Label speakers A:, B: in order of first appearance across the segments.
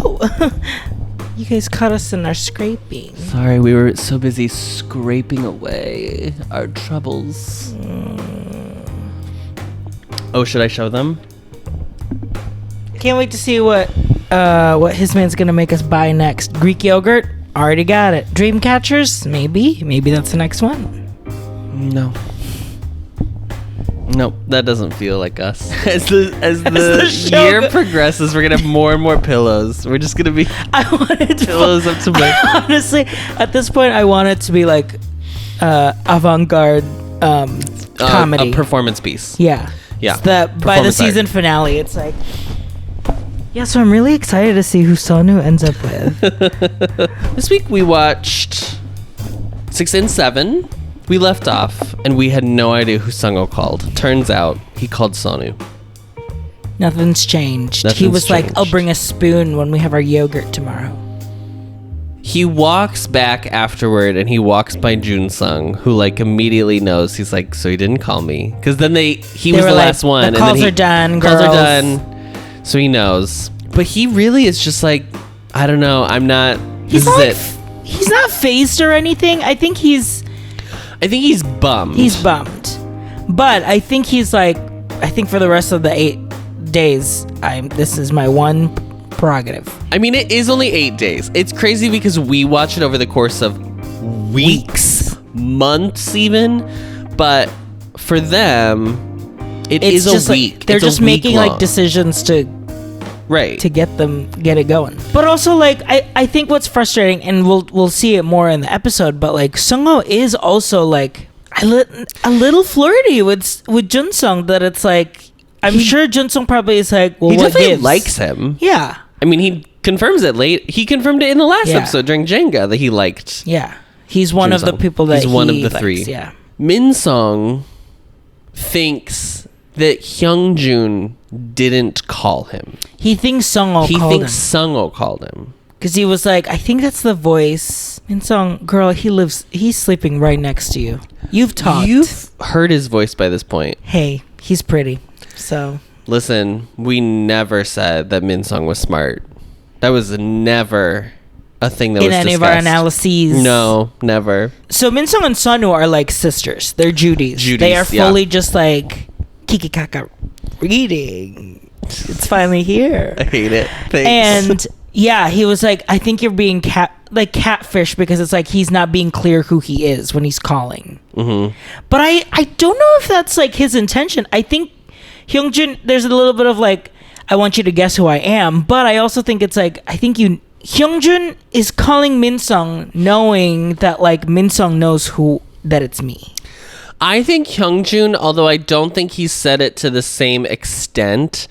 A: Oh, you guys caught us in our scraping.
B: Sorry, we were so busy scraping away our troubles. Oh, should I show them?
A: Can't wait to see what his man's gonna make us buy next. Greek yogurt, already got it. Dream catchers, maybe that's the next one.
B: No. Nope, that doesn't feel like us. As the year progresses, we're gonna have more and more pillows. We're just gonna be pillows up to my.
A: Honestly, at this point, I want it to be like avant-garde comedy,
B: a performance piece.
A: Yeah.
B: Yeah.
A: So that by the season finale, it's like. Yeah, so I'm really excited to see who Seon-woo ends up with.
B: This week we watched 6 and 7. We left off, and we had no idea who Sung-ho called. Turns out, he called Seon-woo.
A: Nothing's changed. He was like, I'll bring a spoon when we have our yogurt tomorrow.
B: He walks back afterward, and he walks by Jun-sung, who, like, immediately knows. He's like, so he didn't call me. Because then he was the last one.
A: The calls are done, girls.
B: Calls are done. So he knows. But he really is just like, I don't know, I'm not...
A: He's not phased or anything. I think he's
B: bummed.
A: He's bummed. But I think he's like, I think for the rest of the 8 days, this is my one prerogative.
B: I mean, it is only 8 days. It's crazy because we watch it over the course of weeks, months even. But for them, it's just a week.
A: Like, they're just making like decisions to get it going. But also, like, I think what's frustrating, and we'll see it more in the episode, but like Sung-ho is also like a little flirty with Jun-sung, that it's like I'm sure Jun-sung probably is like, well,
B: he
A: what
B: definitely
A: gives?
B: likes him.
A: Yeah.
B: I mean, he confirms it late. He confirmed it in the last episode during Jenga that he liked.
A: Yeah. He's one
B: Jun-sung.
A: of the people that
B: he's one of the
A: likes,
B: 3.
A: Yeah.
B: Min-sung thinks that Hyungjun didn't call him.
A: He thinks Sung-ho
B: called him.
A: Because he was like, I think that's the voice. Min-sung, girl, he's sleeping right next to you. You've talked.
B: You've heard his voice by this point.
A: Hey, he's pretty. So.
B: Listen, we never said that Min-sung was smart. That was never a thing that was discussed. In any of our
A: analyses.
B: No, never.
A: So Min-sung and Seon-woo are like sisters. They're Judies. They are fully just like kiki-kaka reading. It's finally here.
B: I hate it. Thanks.
A: And yeah, he was like, I think you're being catfish, because it's like he's not being clear who he is when he's calling.
B: Mm-hmm.
A: But I don't know if that's like his intention. I think Hyungjun, there's a little bit of like, I want you to guess who I am, but I also think it's like, Hyungjun is calling Min-sung knowing that like Min-sung knows that it's me.
B: I think Hyungjun, although I don't think he said it to the same extent,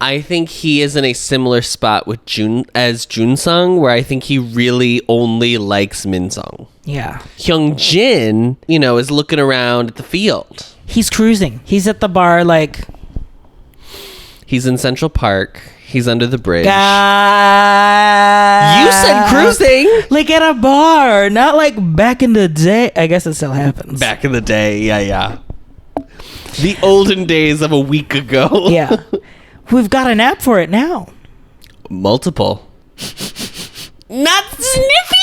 B: I think he is in a similar spot with Jun-sung, where I think he really only likes Min-sung.
A: Yeah.
B: Hyungjin, is looking around at the field.
A: He's cruising. He's at the bar, like...
B: He's in Central Park. He's under the bridge. You
A: said
B: cruising!
A: Like at a bar, not like back in the day. I guess it still happens.
B: Back in the day, yeah. The olden days of a week ago.
A: Yeah. We've got an app for it now.
B: Multiple. Not Sniffies!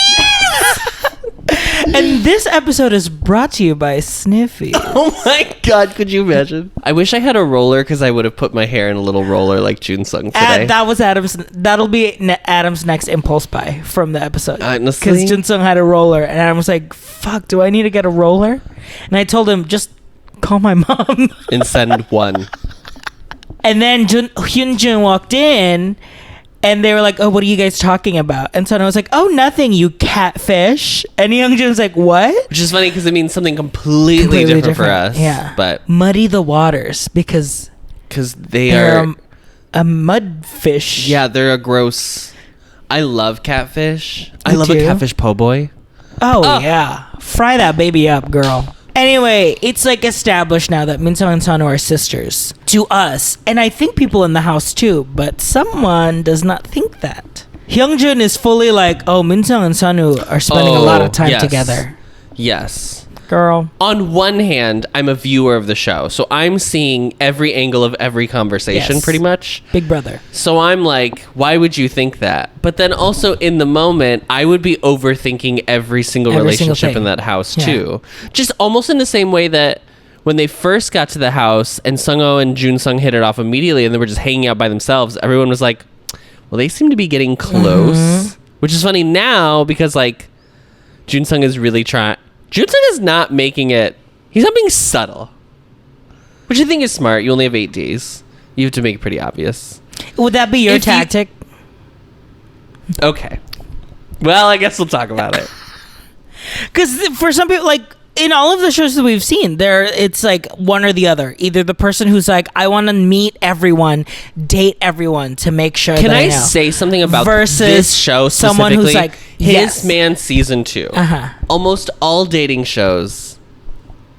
A: And this episode is brought to you by Sniffy.
B: Oh my god, could you imagine? I wish I had a roller, because I would have put my hair in a little roller like Jun-sung today.
A: That'll be Adam's next impulse buy from the episode.
B: Honestly?
A: Because Jun-sung had a roller, and Adam was like, fuck, do I need to get a roller? And I told him, just call my mom.
B: And send one.
A: And then Hyunjun walked in, and they were like, oh, what are you guys talking about? And so I was like, oh, nothing, you catfish. And Hyunjun was like, what?
B: Which is funny because it means something completely different for us.
A: Yeah.
B: But
A: muddy the waters because
B: they're
A: a mudfish.
B: Yeah, they're a gross... I love catfish. I love a catfish po' boy.
A: Oh, yeah. Fry that baby up, girl. Anyway, it's like established now that Min-sung and Seon-woo are sisters to us, and I think people in the house too, but someone does not think that. Hyungjun is fully like, oh, Min-sung and Seon-woo are spending a lot of time together.
B: Yes.
A: Girl.
B: On one hand, I'm a viewer of the show, so I'm seeing every angle of every conversation pretty much.
A: Big brother.
B: So I'm like, why would you think that? But then also in the moment, I would be overthinking every single relationship in that house too. Just almost in the same way that when they first got to the house and Sung-ho and Jun-sung hit it off immediately and they were just hanging out by themselves, everyone was like, well, they seem to be getting close. Which is funny now because like Jun-sung is really trying. Jun-sung is not making it. He's not being subtle, which I think is smart. You only have 8 days. You have to make it pretty obvious.
A: Would that be your tactic?
B: Okay. Well, I guess we'll talk about it.
A: Because for some people, like in all of the shows that we've seen, it's like one or the other. Either the person who's like, I want to meet everyone, date everyone to make sure.
B: Can
A: that
B: I say something about
A: versus
B: this show specifically?
A: Someone who's like,
B: His Man season 2.
A: Uh-huh.
B: Almost all dating shows,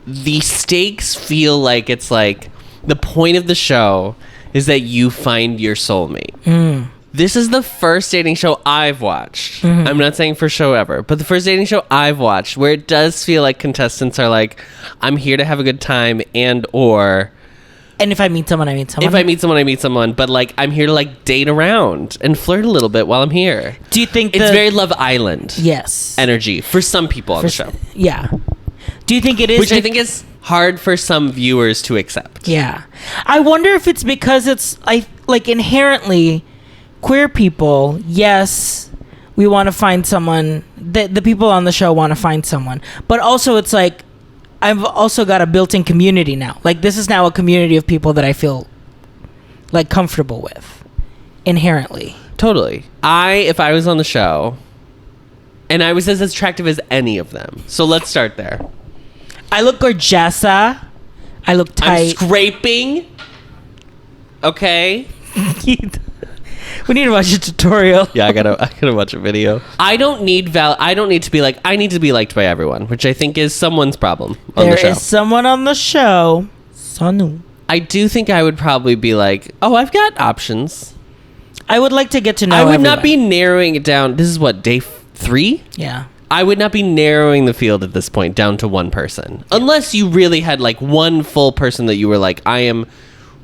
B: the stakes feel like it's like the point of the show is that you find your soulmate. This is the first dating show I've watched. I'm not saying first show ever, but the first dating show I've watched where it does feel like contestants are like, I'm here to have a good time and
A: if I meet someone, I meet someone.
B: If I meet someone, I meet someone. But like, I'm here to like date around and flirt a little bit while I'm here.
A: Do you think
B: it's very Love Island?
A: Yes.
B: Energy for some people on the show.
A: Yeah. Do you think it is?
B: Which I think is hard for some viewers to accept.
A: Yeah. I wonder if it's because it's like inherently queer people. Yes, we want to find someone. The people on the show want to find someone, but also it's like, I've also got a built-in community now. Like this is now a community of people that I feel like comfortable with inherently.
B: Totally. If I was on the show and I was as attractive as any of them. So let's start there.
A: I look gorgeosa. I look tight.
B: I'm scraping. Okay.
A: We need to watch a tutorial.
B: Yeah, I gotta watch a video. I don't need to be like, I need to be liked by everyone, which I think is someone's problem on the show.
A: There is someone on the show, Seon-woo.
B: I do think I would probably be like, oh, I've got options.
A: I would like to get to know
B: I would
A: everyone.
B: not be narrowing it down. This is what, day 3?
A: Yeah.
B: I would not be narrowing the field at this point down to one person. Unless you really had like one full person that you were like, I am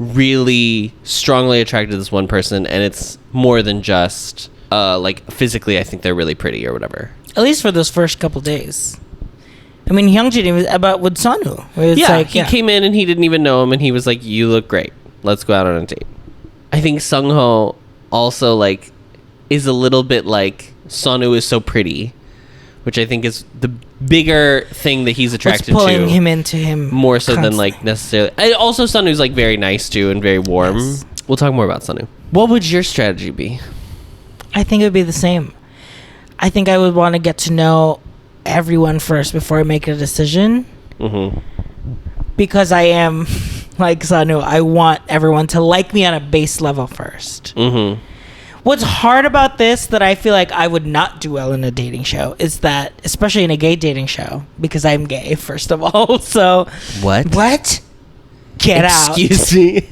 B: really strongly attracted to this one person and it's more than just like physically I think they're really pretty or whatever.
A: At least for those first couple days. I mean, Hyungjin was about with Seon-woo.
B: He came in and he didn't even know him and he was like, you look great. Let's go out on a date. I think Sung-ho also like is a little bit like Seon-woo is so pretty, which I think is the bigger thing that he's attracted to.
A: What's pulling him into him
B: more so than like necessarily. Also, Seon-woo's like very nice too and very warm. Yes. We'll talk more about Seon-woo. What would your strategy be?
A: I think it would be the same. I think I would want to get to know everyone first before I make a decision. Because I am like Seon-woo. I want everyone to like me on a base level first. What's hard about this that I feel like I would not do well in a dating show is that, especially in a gay dating show, because I'm gay, first of all. So
B: What?
A: Get out.
B: Excuse me.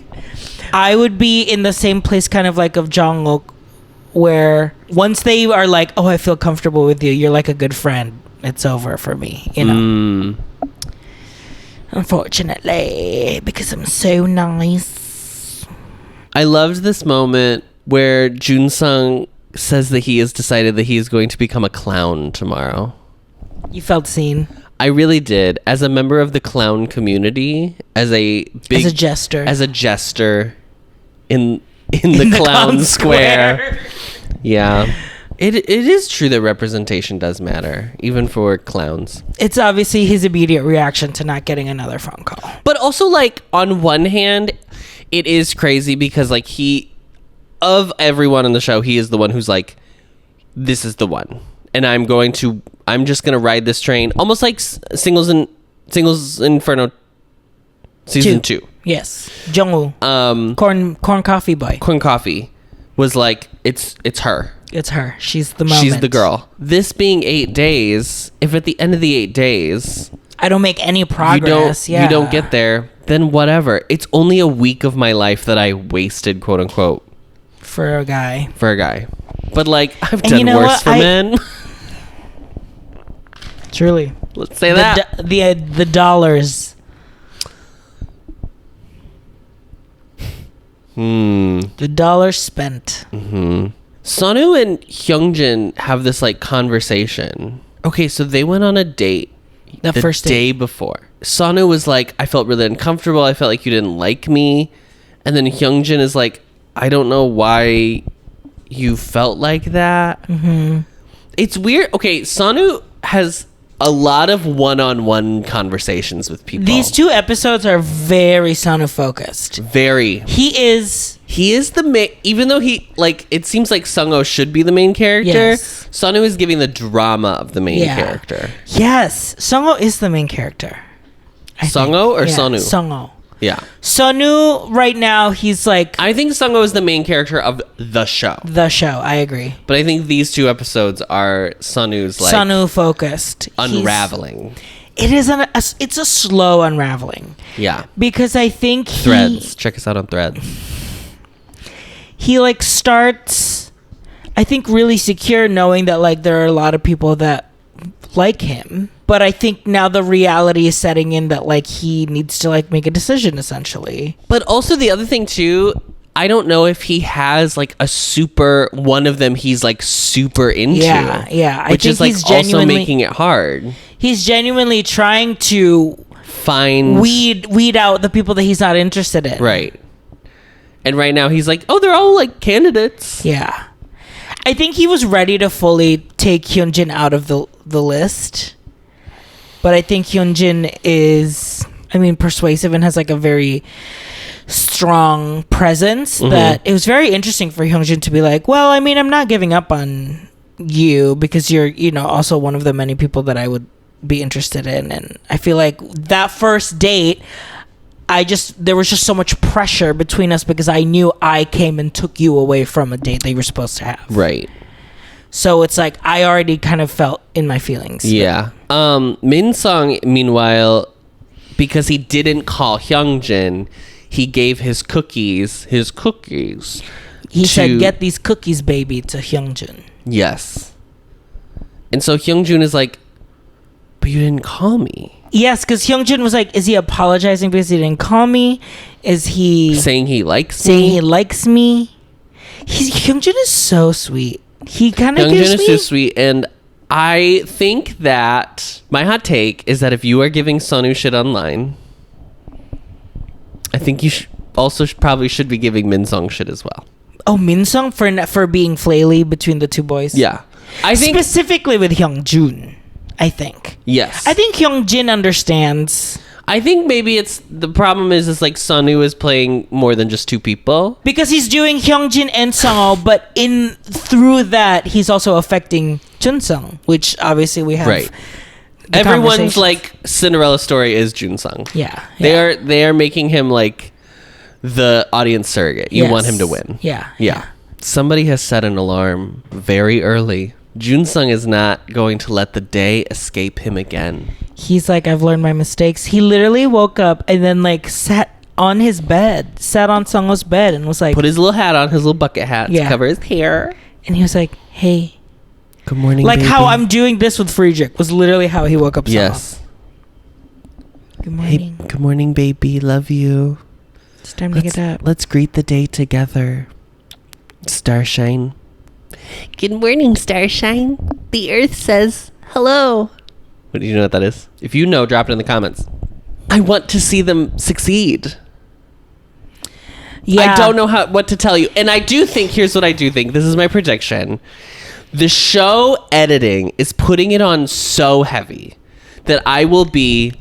A: I would be in the same place kind of like of Jong-ok, where once they are like, oh, I feel comfortable with you, you're like a good friend, it's over for me, you know. Unfortunately, because I'm so nice.
B: I loved this moment where Jun-sung says that he has decided that he is going to become a clown tomorrow.
A: You felt seen.
B: I really did. As a member of the clown community, as a jester in the clown square. Yeah. It is true that representation does matter, even for clowns.
A: It's obviously his immediate reaction to not getting another phone call.
B: But also, like, on one hand, it is crazy because, like, of everyone on the show, he is the one who's like, this is the one. And I'm just going to ride this train. Almost like Singles Inferno season 2.
A: Yes. Jung-woo. Corn coffee boy.
B: Corn coffee was like, it's her.
A: It's her. She's the moment.
B: She's the girl. This being 8 days, if at the end of the 8 days
A: I don't make any progress,
B: you don't get there, then whatever. It's only a week of my life that I wasted, quote unquote.
A: For a guy.
B: But like, I've done worse for men.
A: Truly.
B: Let's say that.
A: The dollars. The dollars spent.
B: Seon-woo and Hyungjin have this like conversation. Okay, so they went on a date the
A: first
B: day before. Seon-woo was like, I felt really uncomfortable. I felt like you didn't like me. And then Hyungjin is like, I don't know why you felt like that. It's weird. Okay, Seon-woo has a lot of one-on-one conversations with people.
A: These 2 episodes are very Seon-woo focused.
B: Very.
A: He is
B: the main, even though it seems like Sung-ho should be the main character.
A: Yes.
B: Seon-woo is giving the drama of the main character.
A: Yes, Sung-ho is the main character.
B: Sung-ho or Seon-woo?
A: Sung-ho.
B: Yeah.
A: Seon-woo right now, he's like...
B: I think Sung-ho is the main character of the show.
A: I agree.
B: But I think these 2 episodes are Seon-woo's like...
A: Seon-woo focused.
B: Unraveling.
A: It's a slow unraveling.
B: Yeah.
A: Because I think
B: Threads. Check us out on Threads.
A: He like starts, I think, really secure knowing that like there are a lot of people that like him. But I think now the reality is setting in that like he needs to like make a decision essentially.
B: But also the other thing too, I don't know if he has like a super one of them he's like super into.
A: Yeah.
B: Which is like also making it hard.
A: He's genuinely trying to
B: find
A: weed out the people that he's not interested in.
B: Right. And right now he's like, oh, they're all like candidates.
A: Yeah. I think he was ready to fully take Hyunjin out of the list. But I think Hyunjin is, persuasive and has like a very strong presence that it was very interesting for Hyunjin to be like, well, I'm not giving up on you because you're, also one of the many people that I would be interested in. And I feel like that first date, there was just so much pressure between us because I knew I came and took you away from a date that you were supposed to have.
B: Right.
A: So it's like I already kind of felt in my feelings.
B: Yeah. Min Sung, meanwhile, because he didn't call Hyungjin, he gave his cookies.
A: He said, "Get these cookies, baby," to Hyungjin.
B: Yes. And so Hyungjin is like, "But you didn't call me."
A: Yes, because Hyungjin was like, is he apologizing because he didn't call me? Is he
B: saying he likes
A: me? Hyungjin is so sweet. He kind of gives me...
B: Hyungjin is so sweet, and I think that my hot take is that if you are giving Seon-woo shit online, I think you probably should be giving Min Sung shit as well.
A: Oh, Min Sung for being flaily between the 2 boys?
B: Yeah. I think
A: specifically with Hyungjun. I think.
B: Yes.
A: I think Hyungjin understands.
B: I think maybe the problem is like Seon-woo is playing more than just 2 people.
A: Because he's doing Hyungjin and Sung-ho, but through that, he's also affecting Jun-sung, which obviously we have.
B: Right. Everyone's like Cinderella story is Jun-sung.
A: Yeah.
B: They are making him like the audience surrogate. You want him to win.
A: Yeah.
B: Somebody has set an alarm very early. Jun-sung is not going to let the day escape him again.
A: He's like, I've learned my mistakes. He literally woke up and then like sat on Sung-ho's bed and was like...
B: Put his little hat on, his little bucket hat to cover his hair.
A: And he was like, hey.
B: Good morning,
A: like
B: baby.
A: How I'm doing this with Friedrich was literally how he woke up.
B: Yes.
A: Good morning.
B: Hey, good morning, baby. Love you.
A: It's time to get up.
B: Let's greet the day together. Starshine. Good morning, Starshine. The Earth says hello. What do you know what that is? If you know, drop it in the comments. I want to see them succeed.
A: Yeah.
B: I don't know what to tell you. And I do think, here's what I do think. This is my prediction. The show editing is putting it on so heavy that I will be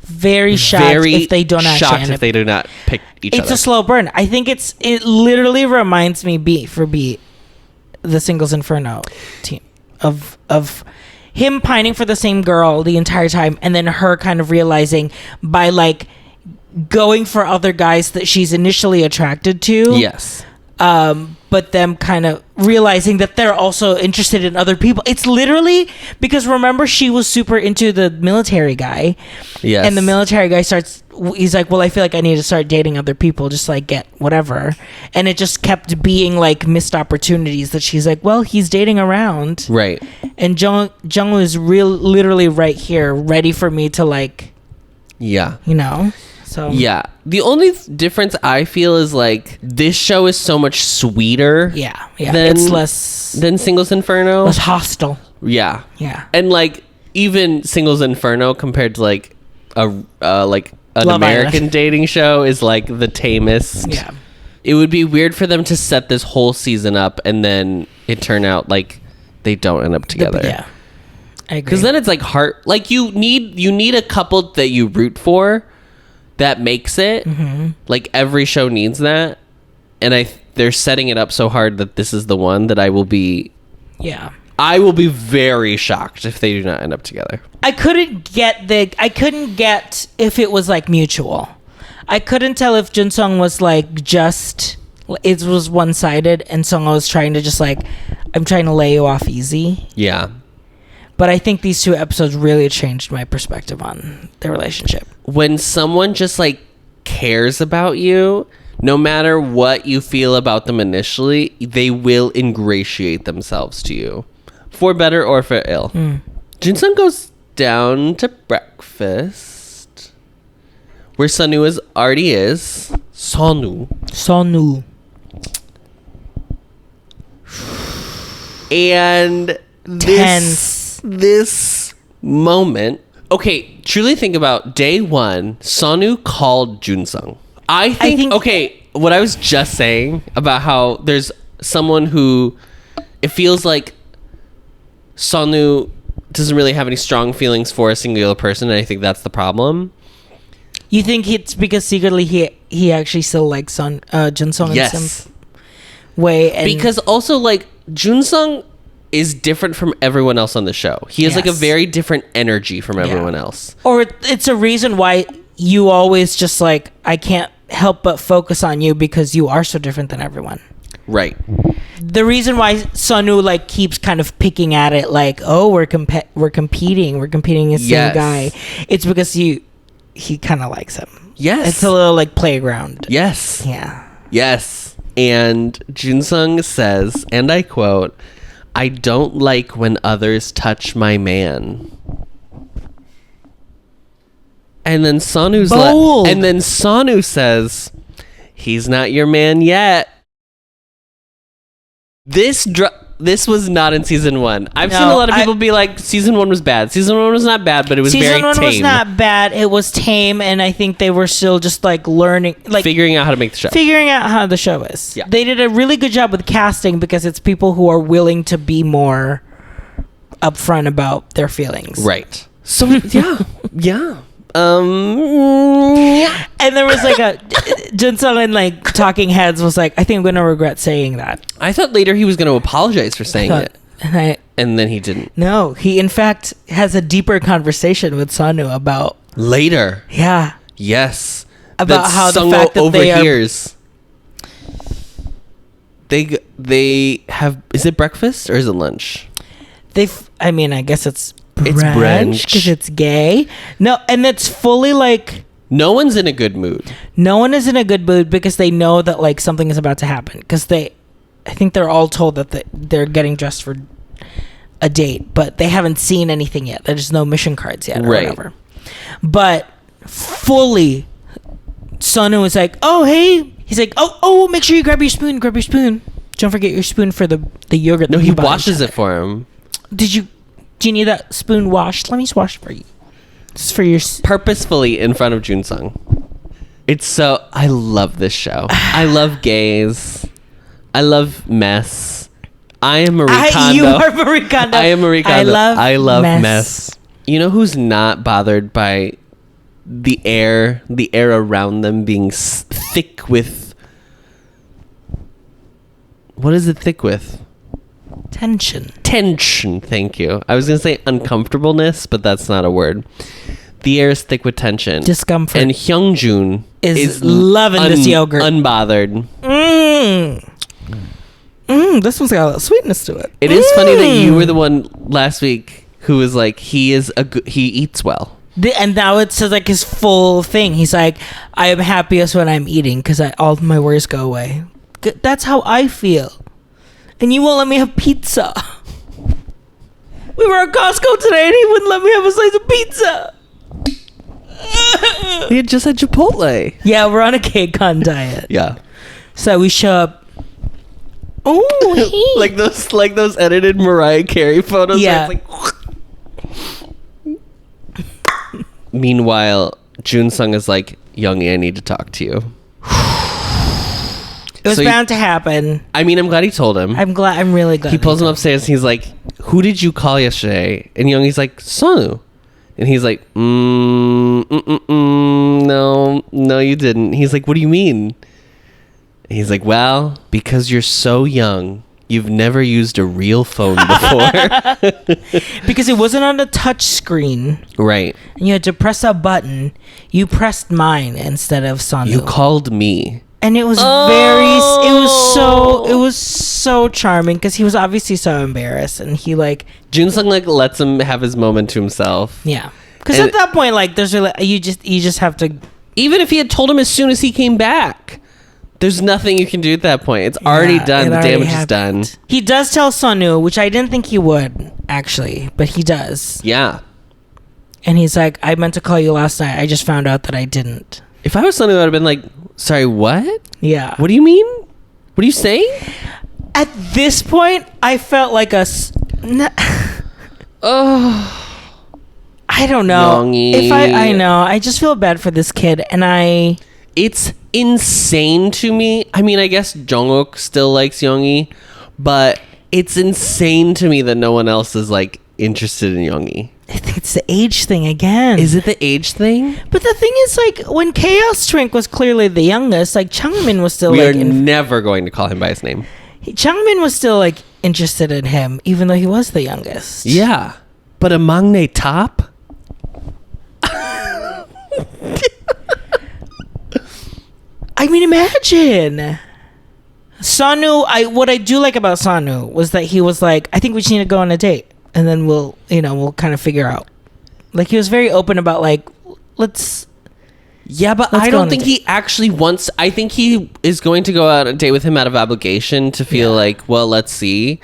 A: very shocked if they don't
B: if they do not pick each other.
A: It's a slow burn. I think it literally reminds me beat for beat the Singles Inferno team of him pining for the same girl the entire time and then her kind of realizing by like going for other guys that she's initially attracted to.
B: Yes.
A: But them kind of realizing that they're also interested in other people. It's literally because remember she was super into the military guy.
B: Yes.
A: And the military guy starts he's like, well, I feel like I need to start dating other people just to, like, get whatever. And it just kept being like missed opportunities that she's like, well, he's dating around.
B: Right.
A: And Jungwoo is literally right here, ready for me to, like,
B: yeah.
A: you know? So
B: yeah. The only difference I feel is like this show is so much sweeter.
A: Yeah.
B: Than,
A: it's less
B: than Singles Inferno.
A: Less hostile.
B: Yeah.
A: Yeah.
B: And like even Singles Inferno compared to like an
A: Love
B: American
A: Island.
B: dating show is like the tamest.
A: Yeah.
B: It would be weird for them to set this whole season up and then it turn out like they don't end up together.
A: Yeah. I agree.
B: Because then it's like heart. Like you need a couple that you root for that makes it.
A: Mm-hmm.
B: Like every show needs that, and they're setting it up so hard that this is the one that I will be.
A: Yeah.
B: I will be very shocked if they do not end up together.
A: I couldn't get if it was like mutual. I couldn't tell if Junsung was like just it was one-sided and Sung was trying to just like, I'm trying to lay you off easy.
B: Yeah.
A: But I think these two episodes really changed my perspective on their relationship.
B: When someone just like cares about you, no matter what you feel about them initially, they will ingratiate themselves to you. For better or for ill. Jinsung goes down to breakfast where Sunwoo already is. Seon-woo. And this moment. Okay, truly think about day one. Seon-woo called Junsung. I think okay, what I was just saying about how there's someone who it feels like Seon-woo doesn't really have any strong feelings for a singular person, and I think that's the problem.
A: You think it's because secretly he actually still likes Junsung in some way? And
B: because also like Junsung is different from everyone else on the show. He has like a very different energy from everyone else.
A: Or it's a reason why you always just like, I can't help but focus on you because you are so different than everyone.
B: Right.
A: The reason why Seon-woo like keeps kind of picking at it like, oh, we're competing against the same guy. It's because he kind of likes him.
B: Yes.
A: It's a little like playground.
B: Yes.
A: Yeah.
B: Yes. And Junsung says, and I quote, "I don't like when others touch my man." And then Seon-woo says, "He's not your man yet." This was not in season one. I've seen a lot of people be like, season one was bad. Season one was not bad, but it was very tame.
A: Season one was not bad. It was tame, and I think they were still just like learning, like
B: figuring out how to make the show.
A: Figuring out how the show is.
B: Yeah.
A: They did a really good job with casting because it's people who are willing to be more upfront about their feelings.
B: Right. So yeah.
A: And there was like a Junsung and like Talking Heads was like, I think I'm gonna regret saying that.
B: I thought later he was going to apologize for saying it, and then he didn't.
A: No, he in fact has a deeper conversation with Seon-woo about
B: Later.
A: Yes. About
B: that
A: how the
B: Seon-woo
A: fact that
B: overhears. They have, is it breakfast or is it lunch?
A: I mean, I guess it's
B: brunch
A: because it's gay. No, and it's fully like
B: no one's in a good mood.
A: No one is in a good mood because they know that like something is about to happen. Because I think they're all told that they're getting dressed for a date, but they haven't seen anything yet. There's no mission cards yet, or whatever. But fully, Seon-woo is like, "Oh hey," he's like, "Oh, make sure you grab your spoon. Don't forget your spoon for the yogurt."
B: No, he washes it for him.
A: Do you need that spoon washed? Let me just wash it for you. This is for your
B: purposefully in front of Junsung. It's so, I love this show. I love gays. I love mess. I am Marie Kondo.
A: You are Marie Kondo.
B: I am Marie Kondo. I love mess.
A: mess.
B: You know who's not bothered by the air around them being thick with, what is it thick with?
A: Tension,
B: thank you. I was going to say uncomfortableness, but that's not a word. The air is thick with tension.
A: Discomfort.
B: And Hyungjun is
A: loving this yogurt.
B: Unbothered.
A: This one's got a little sweetness to it.
B: It is funny that you were the one last week who was like, he eats well.
A: And now it's like his full thing. He's like, I am happiest when I'm eating because all my worries go away. That's how I feel. And you won't let me have pizza. We were at Costco today and he wouldn't let me have a slice of pizza.
B: We had just had Chipotle.
A: Yeah, we're on a KCON diet.
B: Yeah.
A: So we show up. Oh,
B: like those edited Mariah Carey photos.
A: Yeah.
B: Where it's like, meanwhile, Jun-sung is like, Youngie, I need to talk to you.
A: It was bound to happen.
B: I mean, I'm glad he told him.
A: I'm really glad.
B: He pulls him upstairs and he's like, who did you call yesterday? And Youngie's like, Seon-woo. And he's like, no, you didn't. He's like, what do you mean? And he's like, well, because you're so young, you've never used a real phone before.
A: Because it wasn't on a touch screen.
B: Right.
A: And you had to press a button. You pressed mine instead of Seon-woo.
B: You called me.
A: And it was it was so charming because he was obviously so embarrassed, and he like
B: Jun-sung like lets him have his moment to himself.
A: Yeah, because at that point, like, there's really you just have to.
B: Even if he had told him as soon as he came back, there's nothing you can do at that point. It's already done. The damage is done. He
A: does tell Seon-woo, which I didn't think he would actually, but he does.
B: Yeah.
A: And he's like, I meant to call you last night. I just found out that I didn't.
B: If I was Seon-woo, I would have been like, sorry, what?
A: Yeah.
B: What do you mean? What are you saying?
A: At this point, I felt like I don't know.
B: Youngie.
A: I know. I just feel bad for this kid, and
B: it's insane to me. I mean, I guess Jungkook still likes Youngie, but it's insane to me that no one else is like interested in Youngie.
A: I think it's the age thing again.
B: Is it the age thing?
A: But the thing is, like, when Chaos Drink was clearly the youngest, like, Changmin was still
B: we are never going to call him by his name.
A: Changmin was still like interested in him, even though he was the youngest.
B: Yeah, but a maknae top.
A: I mean, imagine. Seon-woo, what I do like about Seon-woo was that he was like, I think we just need to go on a date, and then we'll kind of figure out. Like, he was very open about like, let's.
B: Yeah, but I don't think he actually wants. I think he is going to go out on a date with him out of obligation to feel like, well, let's see.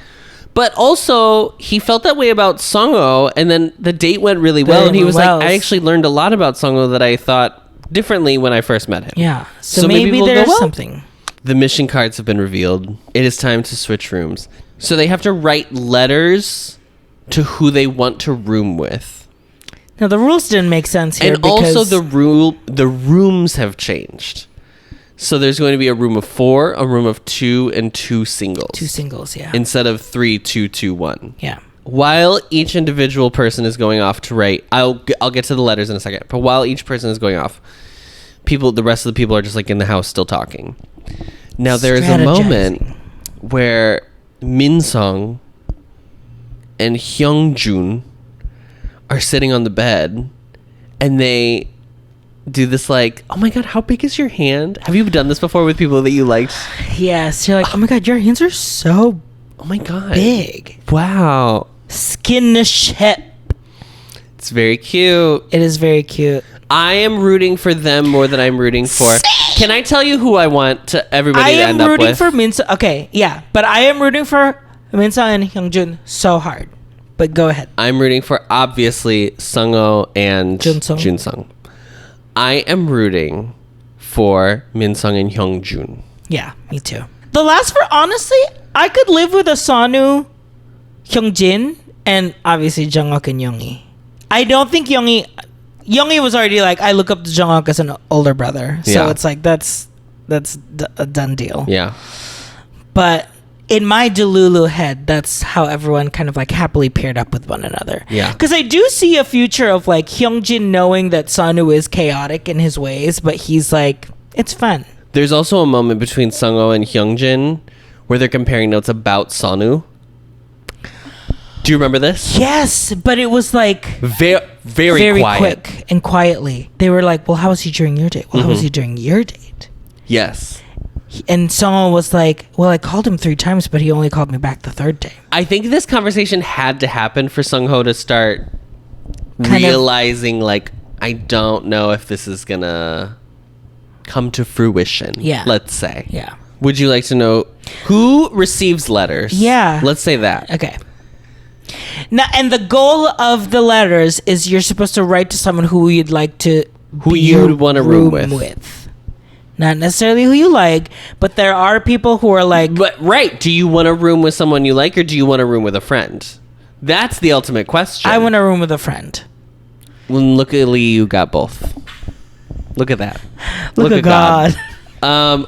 B: But also, he felt that way about Seon-woo, and then the date went really well, and he was like, I actually learned a lot about Seon-woo that I thought differently when I first met him.
A: Yeah, so maybe we'll there's something.
B: The mission cards have been revealed. It is time to switch rooms. So they have to write letters to who they want to room with.
A: Now, the rules didn't make sense here.
B: And also the rooms have changed. So there's going to be a room of 4, a room of 2, and 2 singles.
A: 2 singles, yeah.
B: Instead of 3, 2, 2, 1.
A: Yeah.
B: While each individual person is going off to write, I'll get to the letters in a second. But while each person is going off, the rest of the people are just like in the house still talking. Now there is a moment where Min-sung and Hyung-jun are sitting on the bed, and they do this like, oh my god, how big is your hand? Have you done this before with people that you liked?
A: Yes, you're like, oh my god, your hands are so
B: oh my god
A: big.
B: Wow.
A: Skinship.
B: It's very cute.
A: It is very cute.
B: I am rooting for them more than I'm rooting for. Can I tell you who I want to everybody to end up with?
A: I am rooting for Min-sung. Okay, yeah, but I am rooting for Min-sung and Hyung-jun so hard. But go ahead.
B: I'm rooting for, obviously, Seon-woo and Jun-sung. I am rooting for Min-sung and Hyung-jun.
A: Yeah, me too. The last for, honestly, I could live with a Seon-woo, Hyung-jin, and obviously Jungkook and Youngie. I don't think Youngie was already like, I look up to Jungkook as an older brother. So it's like, that's a done deal.
B: Yeah.
A: But in my Delulu head, that's how everyone kind of like happily paired up with one another.
B: Yeah.
A: Because I do see a future of like Hyung-jin knowing that Seon-woo is chaotic in his ways, but he's like, it's fun.
B: There's also a moment between Seon-woo and Hyung-jin where they're comparing notes about Seon-woo. Do you remember this?
A: Yes, but it was like
B: very quiet.
A: Quick and quietly. They were like, well, how was he during your date? Well, how was he during your date?
B: Yes.
A: And someone was like, well, I called him 3 times, but he only called me back the 3rd day.
B: I think this conversation had to happen for Seung-ho to start realizing like, I don't know if this is gonna come to fruition.
A: Yeah.
B: Let's say.
A: Yeah.
B: Would you like to know who receives letters?
A: Yeah.
B: Let's say that.
A: Okay. Now, and the goal of the letters is you're supposed to write to someone who you'd like to
B: Who you would want to room with.
A: Not necessarily who you like, but there are people who are like...
B: But right, do you want to room with someone you like, or do you want to room with a friend? That's the ultimate question.
A: I want to room with a friend.
B: Well, luckily, you got both. Look at that.
A: Look at God.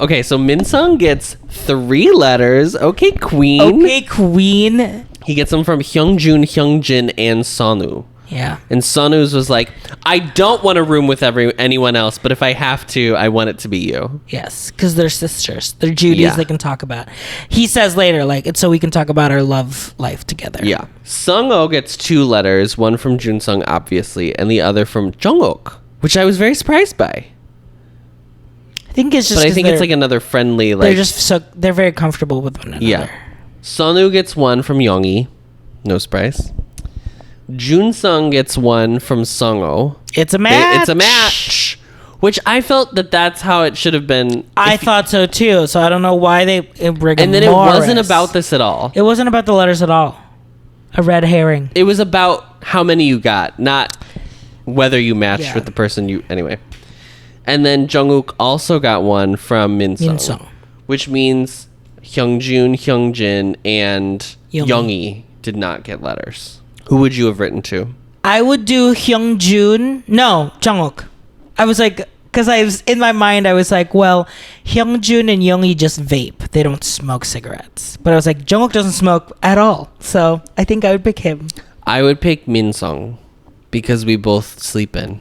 B: Okay, so Minsung gets 3 letters. Okay, Queen.
A: Okay, Queen.
B: He gets them from Hyungjun, Hyungjin, and Seon-woo.
A: Yeah.
B: And Seon-woo's was like, I don't want to room with anyone else, but if I have to, I want it to be you.
A: Yes, because they're sisters. They're Judies.
B: Yeah.
A: They can talk about. He says later, like, it's so we can talk about our love life together.
B: Yeah. Sung-oh gets 2 letters, one from Junsung, obviously, and the other from Jungkook, which I was very surprised by.
A: I think it's just.
B: But I think it's like another friendly, like.
A: They're just so they're very comfortable with one another.
B: Yeah. Seon-woo gets 1 from Yoongi, no surprise. Junsung gets 1 from Sung-oh.
A: It's a match.
B: It's a match. Which I felt that's how it should have been.
A: I thought so too. So I don't know why they bring.
B: And then it wasn't about this at all.
A: It wasn't about the letters at all. A red herring.
B: It was about how many you got, not whether you matched with the person you. Anyway. And then Jungkook also got 1 from Minsung. Which means Hyungjun, Hyungjin, and Yoongi did not get letters. Who would you have written to?
A: I would do Hyungjun. No, Jungkook. I was like, because I was in my mind, I was like, well, Hyungjun and Yoongi just vape. They don't smoke cigarettes. But I was like, Jungkook doesn't smoke at all. So I think I would pick him.
B: I would pick Minsung because we both sleep in.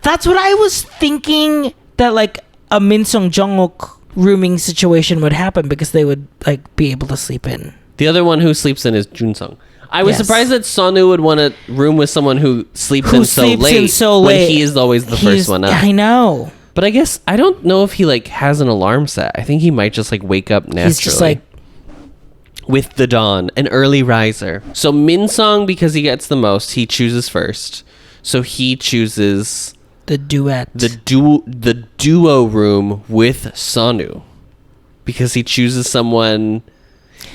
A: That's what I was thinking, that like a Minsung Jungkook rooming situation would happen because they would like be able to sleep in.
B: The other one who sleeps in is Junsung. I was surprised that Seon-woo would want to room with someone who sleeps in so late when he is always the first one up.
A: I know.
B: But I guess I don't know if he like has an alarm set. I think he might just like wake up naturally.
A: He's just like
B: with the dawn, an early riser. So Minsung, because he gets the most, he chooses first. So he chooses
A: the duet,
B: the duo room with Seon-woo, because he chooses someone,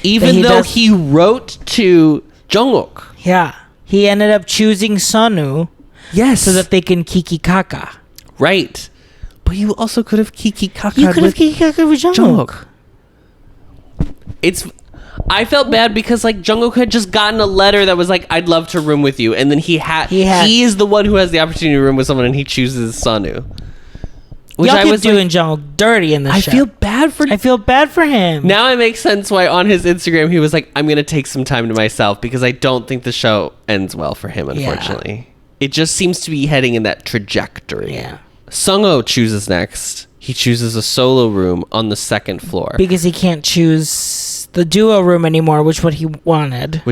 B: even though he wrote to Jungkook.
A: Yeah, he ended up choosing Seon-woo.
B: Yes,
A: so that they can kiki kaka.
B: Right, but you also could have kiki kaka.
A: You could have kiki kaka with Jungkook.
B: I felt bad because like Jungkook had just gotten a letter that was like, I'd love to room with you, and then he is the one who has the opportunity to room with someone, and he chooses Seon-woo.
A: Which y'all keep doing Jungkook dirty in this show.
B: I feel bad for
A: him.
B: Now it makes sense why on his Instagram he was like, I'm gonna take some time to myself, because I don't think the show ends well for him, unfortunately. Yeah. It just seems to be heading in that trajectory.
A: Yeah.
B: Sung-oh chooses next. He chooses a solo room on the 2nd floor.
A: Because he can't choose the duo room anymore, which is what he wanted.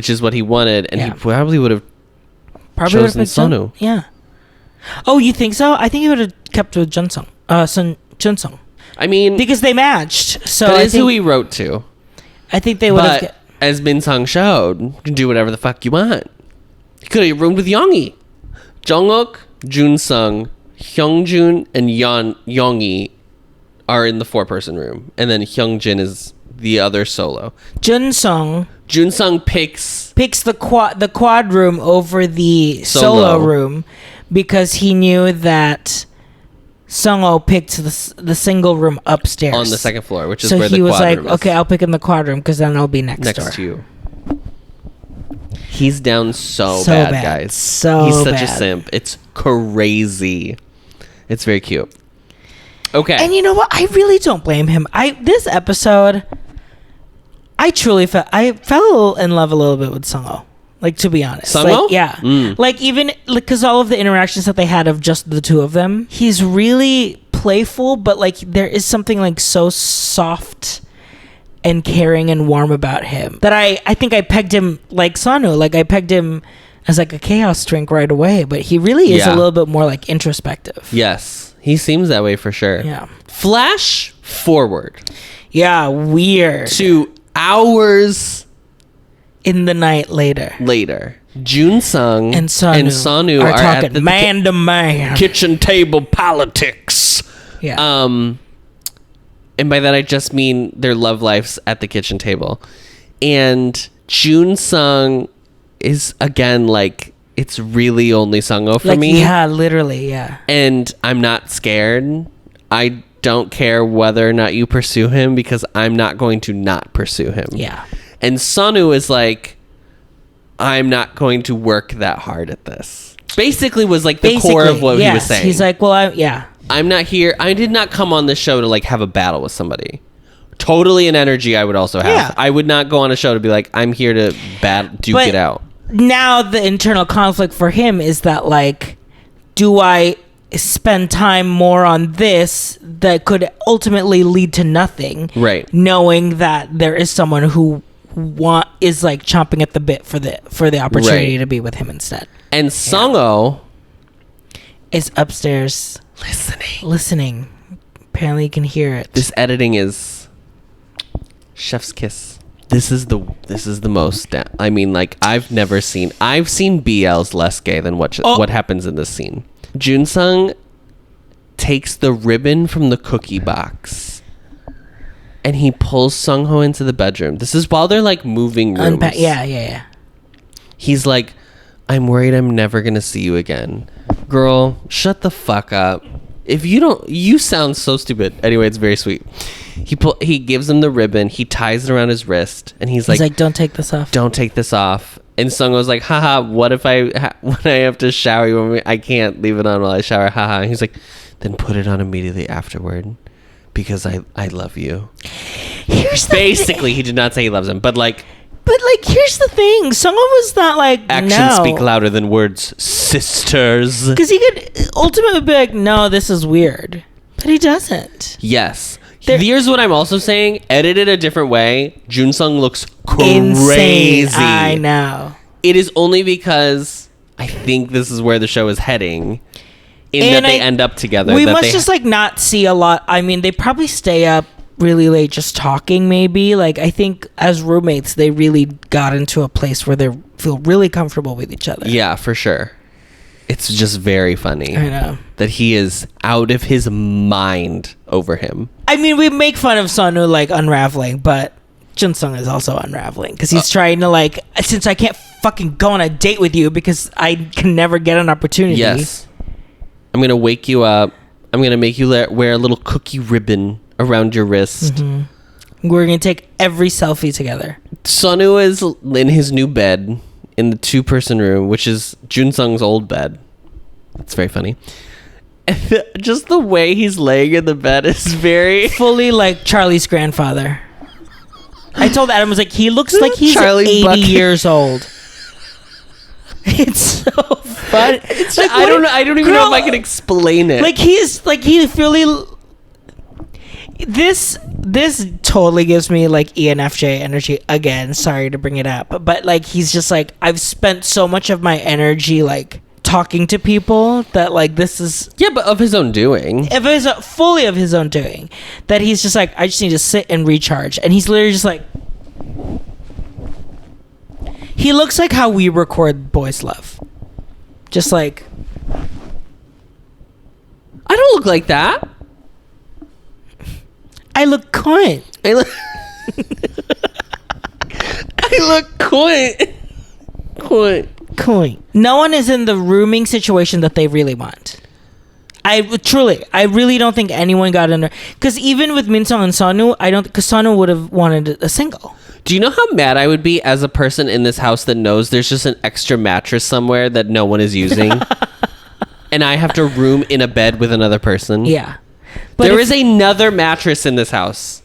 B: And he probably would have chosen Seon-woo.
A: Yeah. Oh, you think so? I think he would have kept with Junsung. Junsung.
B: I mean,
A: because they matched. So
B: that is who he wrote to.
A: I think they would have.
B: But as Minsung showed, you can do whatever the fuck you want. He could have roomed with Yoongi. Jungkook, Junsung, Hyungjun, and Yoongi are in the 4-person room, and then Hyungjin is the other solo.
A: Junsung
B: picks
A: the quad room over the solo room because he knew that Sung-oh picked the single room upstairs
B: on the 2nd floor, which is where the quad room is.
A: So he was like, okay, I'll pick in the quad room because then I'll be next door.
B: To you. He's down so bad, guys. He's such a simp. It's crazy. It's very cute. Okay.
A: And you know what? I really don't blame him. This episode, I truly fell in love a little bit with Sung-oh. Like, to be honest.
B: Sung-oh?
A: Like, yeah. Like, even because all of the interactions that they had of just the two of them, he's really playful, but like there is something like so soft and caring and warm about him that I think I pegged him like Seon-woo. Like, I pegged him as like a chaos drink right away, but he really is a little bit more like introspective.
B: Yes. He seems that way for sure.
A: Yeah.
B: Flash forward.
A: Yeah, weird.
B: To hours
A: in the night later.
B: Junsung
A: and Seon-woo
B: are
A: talking
B: at the
A: man to man.
B: kitchen table politics.
A: Yeah.
B: And by that I just mean their love lives at the kitchen table. And Junsung is again like, it's really only Sung-ho for
A: like,
B: me.
A: Yeah, literally, yeah.
B: And I'm not scared. I don't care whether or not you pursue him because I'm not going to not pursue him.
A: Yeah.
B: And Seon-woo is like, I'm not going to work that hard at this. Basically was like the core of what he was saying.
A: He's like, well,
B: I'm not here. I did not come on this show to like have a battle with somebody. Totally an energy I would also have.
A: Yeah.
B: I would not go on a show to be like, I'm here to duke it out.
A: Now the internal conflict for him is that like, do I spend time more on this that could ultimately lead to nothing,
B: right,
A: knowing that there is someone who is like chomping at the bit for the opportunity to be with him instead.
B: And Sung-ho
A: is upstairs listening. Apparently you can hear it.
B: This editing is chef's kiss. This is the most. I mean, like, I've seen BLs less gay than what happens in this scene. Junsung takes the ribbon from the cookie box and he pulls Sung-ho into the bedroom. This is while they're like moving rooms.
A: Yeah.
B: He's like, I'm worried I'm never gonna see you again. Girl, shut the fuck up. If you sound so stupid. Anyway, it's very sweet. He gives him the ribbon. He ties it around his wrist, and he's like,
A: "Don't take this off.
B: Don't take this off." And Sung-ho's like, "Haha, what if when I have to shower? I can't leave it on while I shower." Haha. And he's like, "Then put it on immediately afterward, because I love you." Basically, he did not say he loves him, but like.
A: But like, here's the thing: someone was not like,
B: actions speak louder than words, sisters.
A: Because he could ultimately be like, "No, this is weird," but he doesn't.
B: Yes. Here's what I'm also saying: edited a different way, Junsung looks
A: insane.
B: crazy.
A: I know.
B: It is only because I think this is where the show is heading, that they end up together.
A: We must just like not see a lot. I mean, they probably stay up really late just talking, maybe. Like, I think as roommates they really got into a place where they feel really comfortable with each other.
B: Yeah, for sure. It's just very funny.
A: I know
B: that he is out of his mind over him. I
A: mean, we make fun of Seon-woo like unraveling, but Junsung is also unraveling because he's trying to like, since I can't fucking go on a date with you because I can never get an opportunity.
B: Yes, I'm gonna wake you up. I'm gonna make you wear a little cookie ribbon around your wrist.
A: Mm-hmm. We're gonna take every selfie together.
B: Seon-woo is in his new bed in the 2-person room, which is Junsung's old bed. It's very funny. And just the way he's laying in the bed is very
A: fully like Charlie's grandfather. I told Adam, I was like, he looks like he's
B: Charlie
A: 80
B: Bucket.
A: years old. It's so fun.
B: It's like, I don't even know if I can explain it.
A: Like, he really. This totally gives me like ENFJ energy again. Sorry to bring it up, but like, he's just like, I've spent so much of my energy like talking to people that like, this is
B: but of his own doing.
A: If it's fully of his own doing, that he's just like, I just need to sit and recharge, and he's literally just like, he looks like how we record Boys Love, just like.
B: I don't look like that.
A: I look quaint.
B: I look quaint. Quaint.
A: No one is in the rooming situation that they really want. I really don't think anyone got in there. Because even with Min-sung and Seon-woo, because Seon-woo would have wanted a single.
B: Do you know how mad I would be as a person in this house that knows there's just an extra mattress somewhere that no one is using? And I have to room in a bed with another person?
A: Yeah. But
B: there is another mattress in this house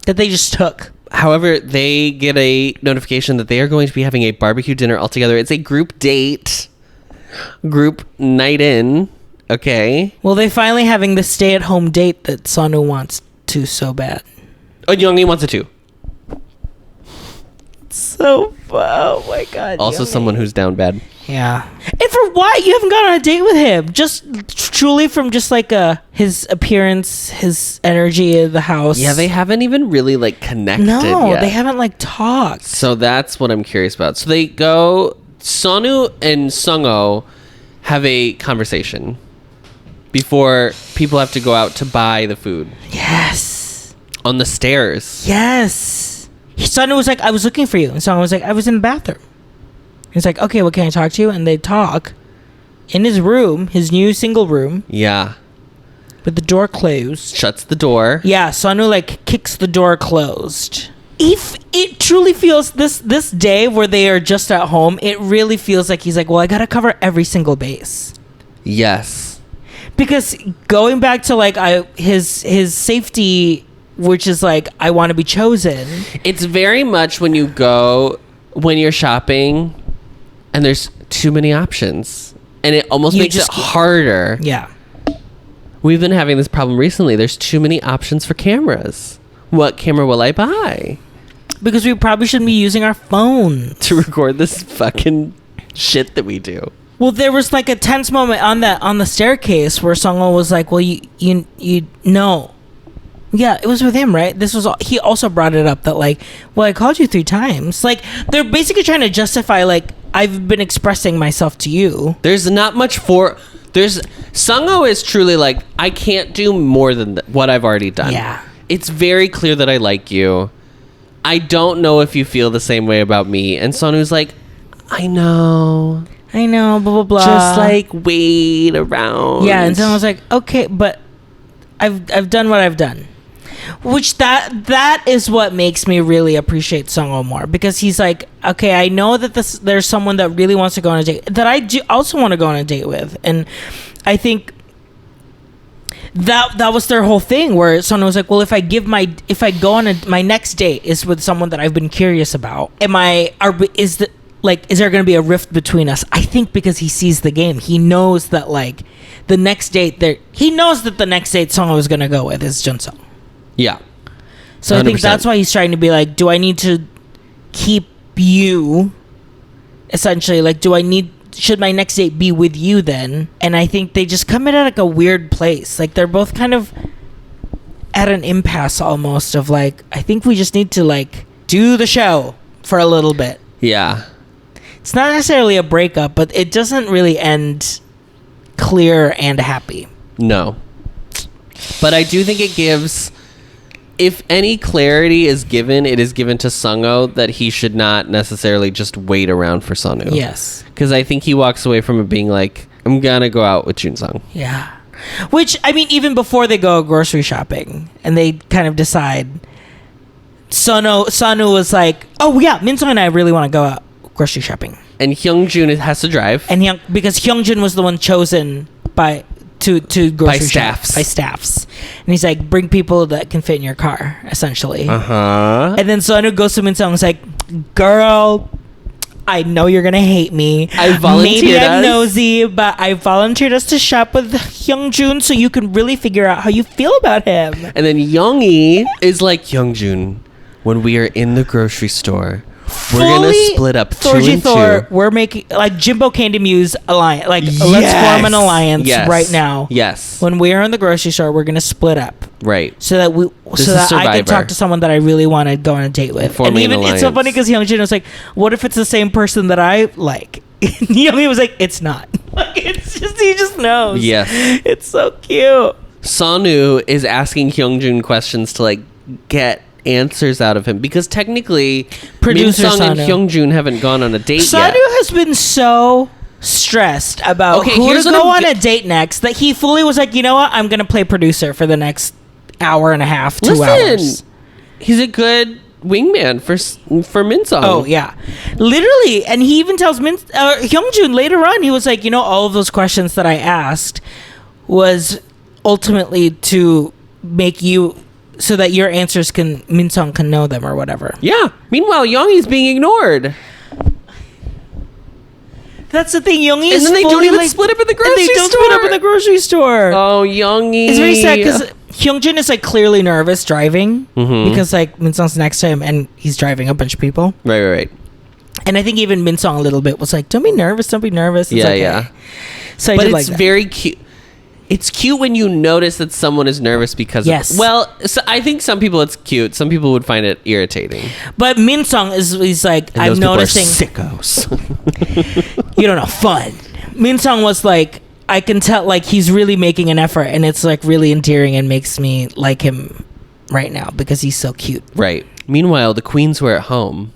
A: that they just took.
B: However, they get a notification that they are going to be having a barbecue dinner all together. It's a group date, group night in. Okay.
A: Well, they're finally having the stay-at-home date that Seon-woo wants to so bad.
B: Oh, Youngmi wants it too.
A: Oh my god.
B: Also,
A: Youngmi.
B: someone who's down bad.
A: Yeah. And for what? You haven't gone on a date with him. Just truly from just like his appearance, his energy in the house.
B: Yeah, they haven't even really like connected
A: No,
B: yet.
A: they haven't like talked.
B: So that's what I'm curious about. So they go Seon-woo and Sung-oh have a conversation before people have to go out to buy the food.
A: Yes.
B: On the stairs.
A: Yes. Seon-woo was like, I was looking for you. And Sung-oh was like, I was in the bathroom. He's like, okay, well, can I talk to you? And they talk in his room, his new single room.
B: Yeah.
A: With the door closed.
B: Shuts the door.
A: Yeah, Seon-woo like kicks the door closed. If it truly feels this day where they are just at home, it really feels like he's like, well, I gotta cover every single base.
B: Yes.
A: Because going back to like his safety, which is like, I want to be chosen.
B: It's very much when you're shopping and there's too many options, and it almost makes it harder.
A: Yeah.
B: We've been having this problem recently. There's too many options for cameras. What camera will I buy?
A: Because we probably shouldn't be using our phone
B: to record this fucking shit that we do.
A: Well, there was like a tense moment on the staircase where Sung-oh was like, well, you know. Yeah, it was with him, right? He also brought it up that like, well, I called you 3 times. Like, they're basically trying to justify like, I've been expressing myself to you.
B: There's not much Sung-oh is truly like, I can't do more than what I've already done.
A: Yeah.
B: It's very clear that I like you. I don't know if you feel the same way about me. And Seon-woo's like, I know, blah, blah, blah. Just like wait around.
A: Yeah, and someone was like, okay, but I've done what I've done. Which that is what makes me really appreciate Sung-oh more, because he's like, okay, I know that there's someone that really wants to go on a date that I do also want to go on a date with, and I think that was their whole thing, where someone was like, well, if I go on my next date is with someone that I've been curious about, is there going to be a rift between us? I think because he sees the game, he knows that like the next date Sung-oh is going to go with is Jun-sung.
B: Yeah.
A: So 100%. I think that's why he's trying to be like, do I need to keep you? Essentially, like, should my next date be with you then? And I think they just come in at like a weird place. Like, they're both kind of at an impasse almost of like, I think we just need to like do the show for a little bit.
B: Yeah.
A: It's not necessarily a breakup, but it doesn't really end clear and happy.
B: No. But I do think it gives, if any clarity is given, it is given to Sung-oh that he should not necessarily just wait around for Seon-woo.
A: Yes.
B: Because I think he walks away from it being like, I'm gonna go out with Jun-sung.
A: Yeah. Which, I mean, even before they go grocery shopping and they kind of decide, Seon-woo was like, oh yeah, Min-sung and I really want to go out grocery shopping.
B: And Hyungjun has to drive.
A: And because Hyungjun was the one chosen to grocery shop by staffs, and he's like, bring people that can fit in your car, essentially. And then Seon-woo goes to Min-sung and is like, girl, I know you're gonna hate me.
B: I volunteered.
A: Maybe I'm nosy, but I volunteered us to shop with Hyungjun so you can really figure out how you feel about him.
B: And then Youngie is like, Hyungjun, when we are in the grocery store, we're gonna split up 2 and 2.
A: We're making like Jimbo Candy Muse alliance. Like, let's form an alliance right now.
B: Yes.
A: When we are in the grocery store, we're gonna split up.
B: Right.
A: So that I can talk to someone that I really want to go on a date with. And even it's so funny because Hyungjin was like, "What if it's the same person that I like?" Youngie was like, "It's not. Like, it's just he just knows."
B: Yes.
A: It's so cute.
B: Seon-woo is asking Hyungjun questions to like get answers out of him, because technically Min-sung and Hyungjun haven't gone on a date yet.
A: Seon-woo has been so stressed about who to go on a date next that he fully was like, you know what, I'm gonna play producer for the next hour and a half, 2 hours.
B: He's a good wingman for Min-sung.
A: Oh yeah, literally. And he even tells Hyungjun later on, he was like, you know, all of those questions that I asked was ultimately to make you, so that your answers Min-sung can know them or whatever.
B: Yeah. Meanwhile, Youngie's being ignored.
A: That's the thing. Youngie
B: is, and then they don't even split up in the grocery store.
A: They don't split up in the grocery store.
B: Oh, Youngie.
A: It's very sad because Hyungjin is like clearly nervous driving because like Min-sung's next to him and he's driving a bunch of people.
B: Right.
A: And I think even Min-sung a little bit was like, "Don't be nervous. Don't be nervous." It's
B: yeah.
A: So,
B: but it's very cute. It's cute when you notice that someone is nervous because
A: Yes.
B: so I think some people it's cute. Some people would find it irritating.
A: But Min Sung is like,
B: And
A: I'm
B: those people are
A: noticing.
B: sickos.
A: You don't know, fun. Min Sung was like, I can tell like he's really making an effort, and it's like really endearing and makes me like him right now because he's so cute.
B: Right. Meanwhile, the queens were at home.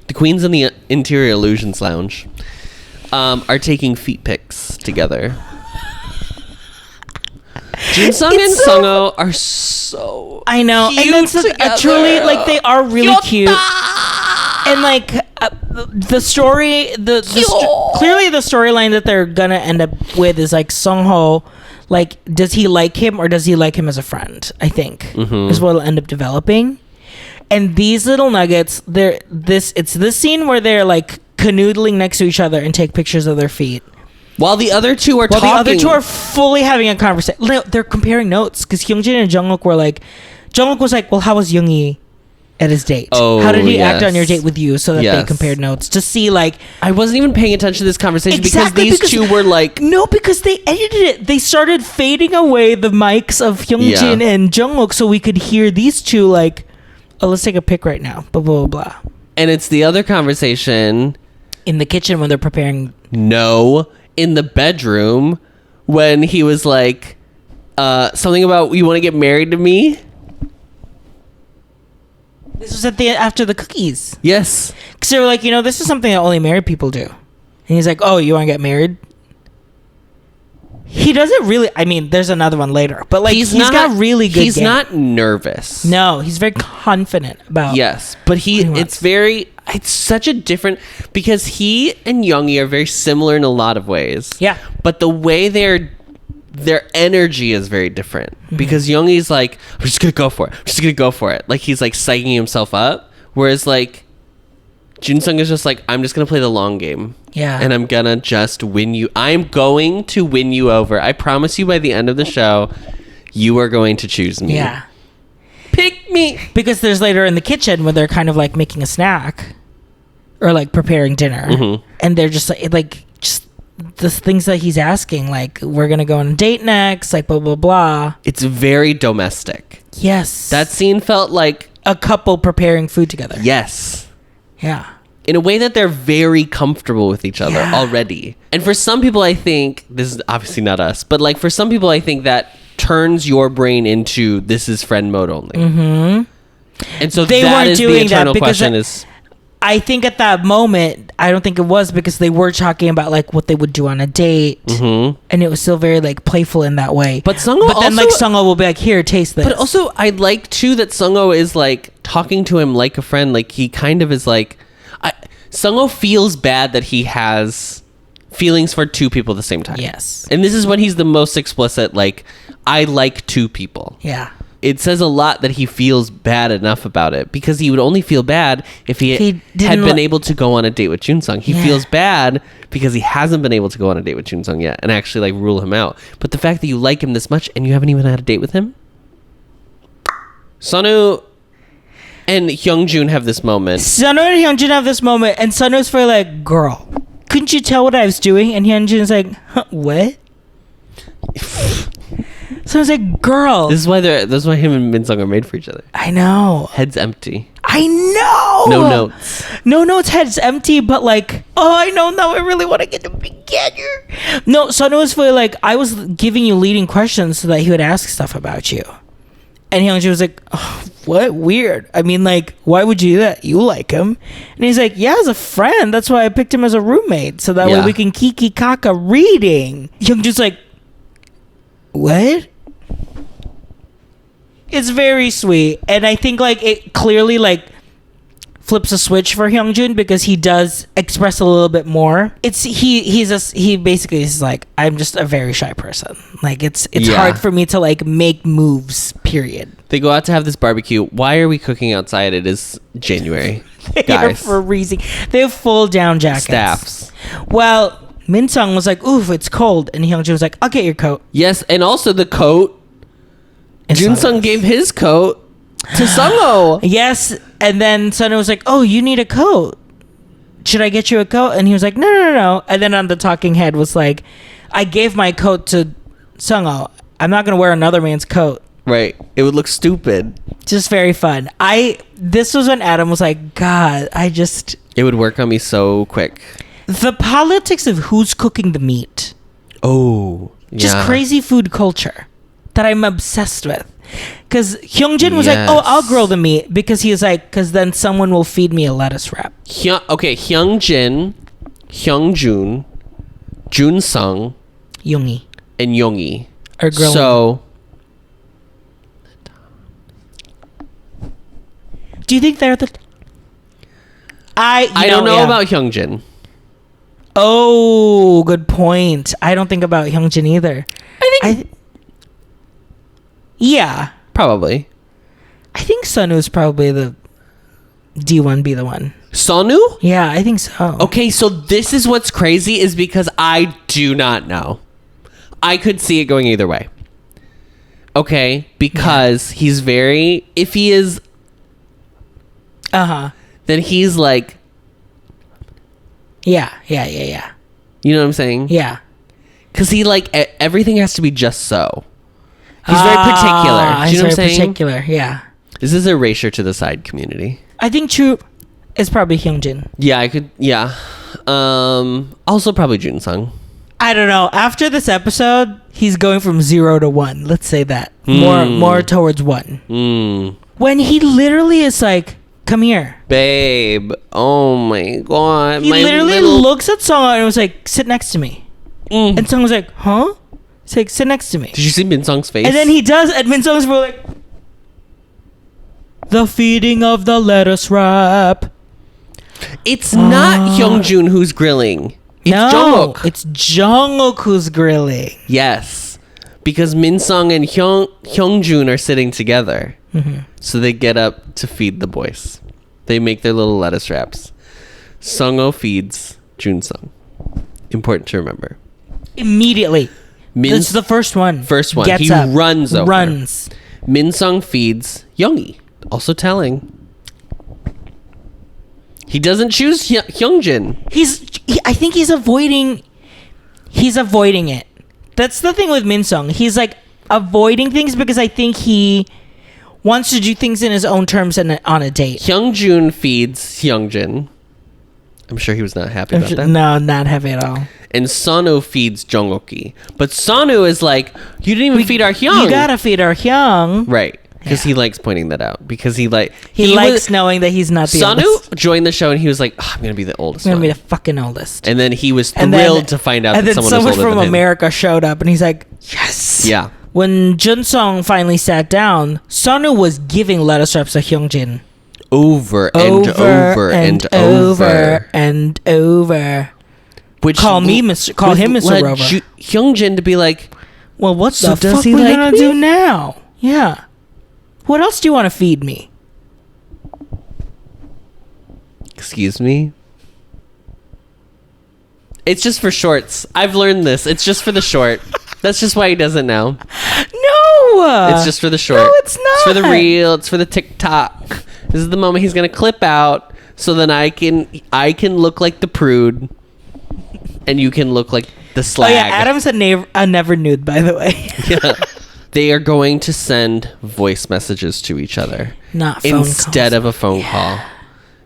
B: The queens in the Interior Illusions Lounge are taking feet pics together. Junsung and Sungho are so
A: I know,
B: cute
A: and that's
B: together.
A: truly like they are really cute. And like the story, clearly the storyline that they're gonna end up with is like Sungho, like does he like him or does he like him as a friend? I think is what will end up developing. And these little nuggets, it's this scene where they're like canoodling next to each other and take pictures of their feet.
B: While the other two are
A: Well,
B: talking.
A: the other two are fully having a conversation. They're comparing notes because Hyunjin and Jungkook were like, Jungkook was like, well, how was Yoongi at his date?
B: Oh,
A: how did he act
B: yes.
A: on your date with you? So that they
B: Yes.
A: compared notes to see like,
B: I wasn't even paying attention to this conversation
A: Exactly,
B: because these two were like,
A: no, because they edited it. They started fading away the mics of Hyunjin
B: Yeah.
A: and Jungkook so we could hear these two like, oh, let's take a pic right now. Blah, blah, blah, blah.
B: and it's the other conversation.
A: In the kitchen when they're preparing.
B: No, in the bedroom when he was like, something about you want to get married to me.
A: This was after the cookies.
B: Yes.
A: Because they were like, this is something that only married people do. And he's like, oh, you want to get married? He doesn't really. I mean, there's another one later. But like, he's got really good
B: He's
A: game.
B: not nervous.
A: No, he's very confident about.
B: Yes, but it's such a different, because he and Youngie are very similar in a lot of ways.
A: Yeah.
B: But the way their energy is very different. Because Youngie's like, I'm just going to go for it. I'm just going to go for it. Like, he's like psyching himself up. Whereas like, Junsung is just like, I'm just going to play the long game.
A: Yeah.
B: And I'm going to just win you. I'm going to win you over. I promise you by the end of the show, you are going to choose me.
A: Yeah.
B: Pick me.
A: Because there's later in the kitchen where they're kind of like making a snack or like preparing dinner, and they're just just the things that he's asking, like, we're gonna go on a date next, like blah blah blah.
B: It's very domestic.
A: Yes,
B: That scene felt like,
A: a couple preparing food together.
B: yes,
A: Yeah.
B: in a way that they're very comfortable with each other already. And for some people, I think, this is obviously not us, but like for some people, I think that turns your brain into, this is friend mode only. And so
A: They
B: that
A: weren't
B: is the
A: doing that
B: eternal
A: because
B: question is,
A: I think at that moment, I don't think it was, because they were talking about like what they would do on a date, and it was still very like playful in that way.
B: But Sungho
A: but then like
B: also-
A: Sungho will be like, here, taste this.
B: but also I like too that Sungho is like talking to him like a friend. Like he kind of is like, Sungho feels bad that he has feelings for two people at the same time.
A: Yes.
B: And this is when he's the most explicit, like, I like two people.
A: Yeah.
B: It says a lot that he feels bad enough about it, because he would only feel bad if he
A: He
B: had
A: didn't
B: been able to go on a date with Junsung. He
A: Yeah.
B: feels bad because he hasn't been able to go on a date with Junsung yet and actually like rule him out. But the fact that you like him this much and you haven't even had a date with him. Sonu and Hyungjun have this moment.
A: Sunu and Hyunjin have this moment, and Sunu's for like, girl, couldn't you tell what I was doing? And Hyunjin's like, huh, what? So I was like, girl.
B: This is why him and Minsung are made for each other.
A: I know.
B: Heads empty.
A: I know.
B: No notes.
A: No notes, heads empty, but like, oh, I know now. I really want to get together. No, Sunu was for like, I was giving you leading questions so that he would ask stuff about you. And Hyunjin was like, oh, what? Weird. I mean, like, why would you do that? You like him. And he's like, yeah, as a friend. That's why I picked him as a roommate. So that way
B: Yeah.
A: we can kiki kaka reading. Hyunjin's like, what? It's very sweet. And I think, like, it clearly, like, flips a switch for Hyunjin because he does express a little bit more. He basically is like, I'm just a very shy person. Like, it's
B: Yeah.
A: hard for me to, like, make moves, period.
B: They go out to have this barbecue. Why are we cooking outside? It is January.
A: Here
B: Guys.
A: for freezing. They have full down jackets.
B: Staffs.
A: Well, Minsung was like, oof, it's cold. And Hyunjin was like, I'll get your coat.
B: Yes, and also the coat.
A: And
B: Junsung gave his coat to Sungho.
A: Yes, and then Sunu was like, oh, you need a coat. Should I get you a coat? And he was like, no. And then on the talking head was like, I gave my coat to Sung-oh, I'm not gonna wear another man's coat.
B: Right. It would look stupid.
A: Just very fun. This was when Adam was like, God,
B: It would work on me so quick.
A: the politics of who's cooking the meat.
B: Oh.
A: Just
B: yeah.
A: crazy food culture that I'm obsessed with. Because Hyungjin was like, oh, I'll grill the meat. Because he was like, because then someone will feed me a lettuce wrap.
B: Okay, Hyungjin, Hyungjun, Junsung,
A: Yoongi.
B: and Yoongi.
A: Are grilling.
B: So,
A: do you think they're the...
B: I don't know about Hyungjin.
A: Oh, good point. I don't think about Hyungjin either. Yeah.
B: Probably.
A: I think Sunwoo's probably the D1 be the one.
B: Seon-woo?
A: Yeah, I think so.
B: Okay, so this is what's crazy is because I do not know. I could see it going either way. Okay, because he's very... If he is...
A: Uh-huh.
B: Then he's like...
A: Yeah.
B: You know what I'm saying?
A: Yeah.
B: Because he like... Everything has to be just so. He's very particular. Do you know what I'm saying?
A: Particular, yeah.
B: This is erasure to the side community.
A: I think true is probably Hyungjin.
B: Yeah, I could... Yeah. Also probably Junsung.
A: I don't know. After this episode, he's going from 0 to 1. Let's say that. More towards 1. When he literally is like, come here.
B: Babe. Oh my god.
A: He literally looks at Song and was like, sit next to me. And Song was like, huh? He's like, sit next to me.
B: Did you see Min Sung's face?
A: And then he does, and Min Sung's like, the feeding of the lettuce wrap.
B: It's not Hyungjun who's grilling. It's Jungkook.
A: It's Jungkook who's grilling.
B: Yes. Because Min Sung and Hyungjun are sitting together. So they get up to feed the boys. They make their little lettuce wraps. Sung-oh feeds Junsung. Important to remember.
A: Immediately. This is the first one.
B: First one.
A: Gets
B: He
A: up,
B: runs over.
A: Runs.
B: Min Sung feeds Yoongi. Also telling. He doesn't choose Hyungjin.
A: I think he's avoiding it. That's the thing with Min Sung. He's like avoiding things because I think he wants to do things in his own terms and on a date.
B: Hyungjun feeds Hyungjin. I'm sure he was not happy about that.
A: No, not happy at all.
B: And Seon-woo feeds Jungkook. But Seon-woo is like, you didn't even feed our Hyung.
A: You gotta feed our Hyung.
B: Right. Because he likes pointing that out. Because he
A: likes knowing that he's not the
B: Seon-woo
A: oldest.
B: joined the show and he was like, I'm going to be the oldest
A: I'm
B: one.
A: gonna be the fucking oldest.
B: And then he was thrilled to find out that someone was older
A: from
B: than him.
A: America showed up and he's like, yes.
B: Yeah.
A: When Junsung finally sat down, Seon-woo was giving lettuce wraps to Hyungjin.
B: Over and over. Which
A: Call him Mr. Rover.
B: Hyungjin to be like,
A: well, what
B: so
A: the
B: does
A: fuck
B: he
A: we
B: like
A: gonna
B: me?
A: do now? Yeah. What else do you want to feed me?
B: excuse me? It's just for shorts. I've learned this. It's just for the short. That's just why he does it now.
A: No!
B: It's just for the short.
A: No, it's not.
B: It's for the reel. It's for the TikTok. This is the moment he's gonna clip out, so then I can look like the prude, and you can look like the slag.
A: Oh yeah, Adam's a never nude, by the way.
B: Yeah. They are going to send voice messages to each other,
A: not phone
B: instead
A: calls.
B: of a phone call.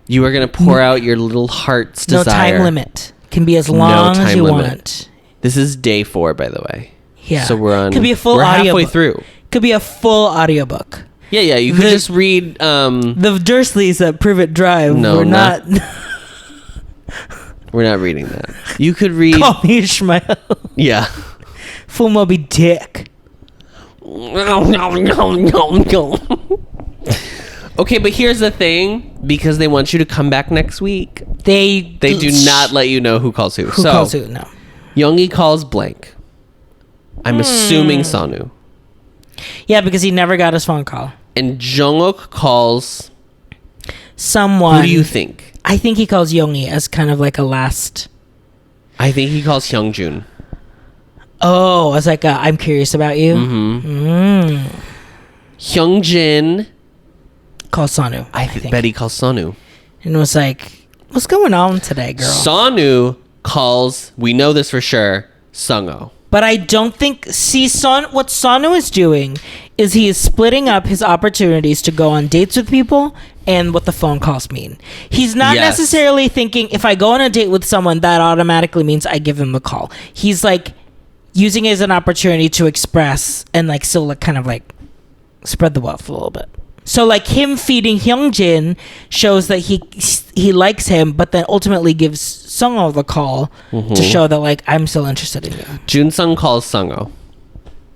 B: You are gonna pour out your little heart's
A: No
B: desire.
A: time limit. Can be as long as you
B: limit.
A: want.
B: This is day 4, by the way.
A: Yeah.
B: So we're on.
A: Could be a full
B: we're
A: audio
B: halfway
A: book.
B: through.
A: Could be a full audiobook.
B: Yeah. You could just read.
A: The Dursleys at Privet Drive.
B: No,
A: we're not.
B: We're not reading that. You could read.
A: Call me Ishmael.
B: Yeah.
A: Full Moby Dick.
B: Okay, but here's the thing, because they want you to come back next week.
A: They
B: do not let you know who calls who.
A: Who calls who? No.
B: Yoongi calls blank. I'm assuming Seon-woo.
A: Yeah, because he never got his phone call.
B: And Jungkook calls
A: Someone.
B: Who do you think?
A: I think he calls Yoongi as kind of like a last.
B: I think he calls Hyungjun.
A: Oh, as like I'm curious about you. Mm-hmm.
B: Hyungjin.
A: Calls Seon-woo.
B: I bet he calls Seon-woo.
A: And was like, what's going on today, girl?
B: Seon-woo calls, we know this for sure, Sung-oh.
A: But I don't think... See, what Seon-woo is doing is he is splitting up his opportunities to go on dates with people and what the phone calls mean. He's not necessarily thinking, if I go on a date with someone, that automatically means I give them the call. He's like using it as an opportunity to express and like still like kind of like spread the wealth a little bit. So like him feeding Hyungjin shows that he likes him, but then ultimately gives Sung-ho the call to show that like I'm still interested in you.
B: Jun-sung calls Sung-ho.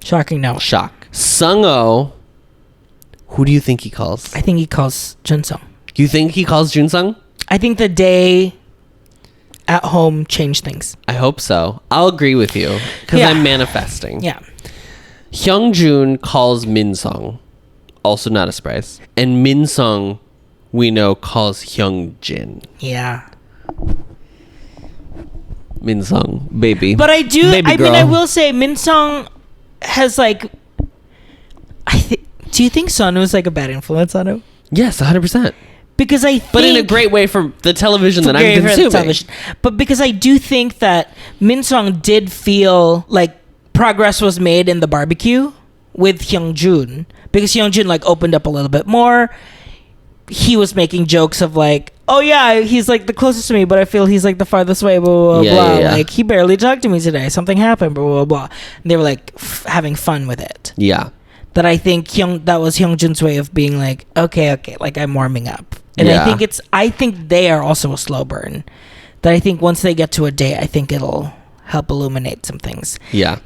A: Shocking, no.
B: Shock. Sung-ho, who do you think he calls?
A: I think he calls Jun-sung.
B: You think he calls Jun-sung?
A: I think the day at home changed things.
B: I hope so. I'll agree with you because I'm manifesting.
A: Yeah.
B: Hyungjun calls Min-sung. Also not a surprise. And Min-sung, we know, calls Hyungjin.
A: Yeah.
B: Min-sung, baby.
A: But I mean, I will say Min-sung has like... do you think Seon-woo is like a bad influence on him?
B: Yes, 100%.
A: Because I think...
B: But in a great way for the television that I'm consuming.
A: But because I do think that Min-sung did feel like progress was made in the barbecue with Hyungjun. Because Hyungjun like opened up a little bit more. He was making jokes of like, oh yeah, he's like the closest to me, but I feel he's like the farthest away, blah, blah, blah. Yeah. Like he barely talked to me today. Something happened, blah, blah, blah. And they were like having fun with it.
B: Yeah.
A: That I think that was Hyungjun's way of being like, okay, like I'm warming up. And I think they are also a slow burn. That I think once they get to a date, I think it'll help illuminate some things.
B: Yeah.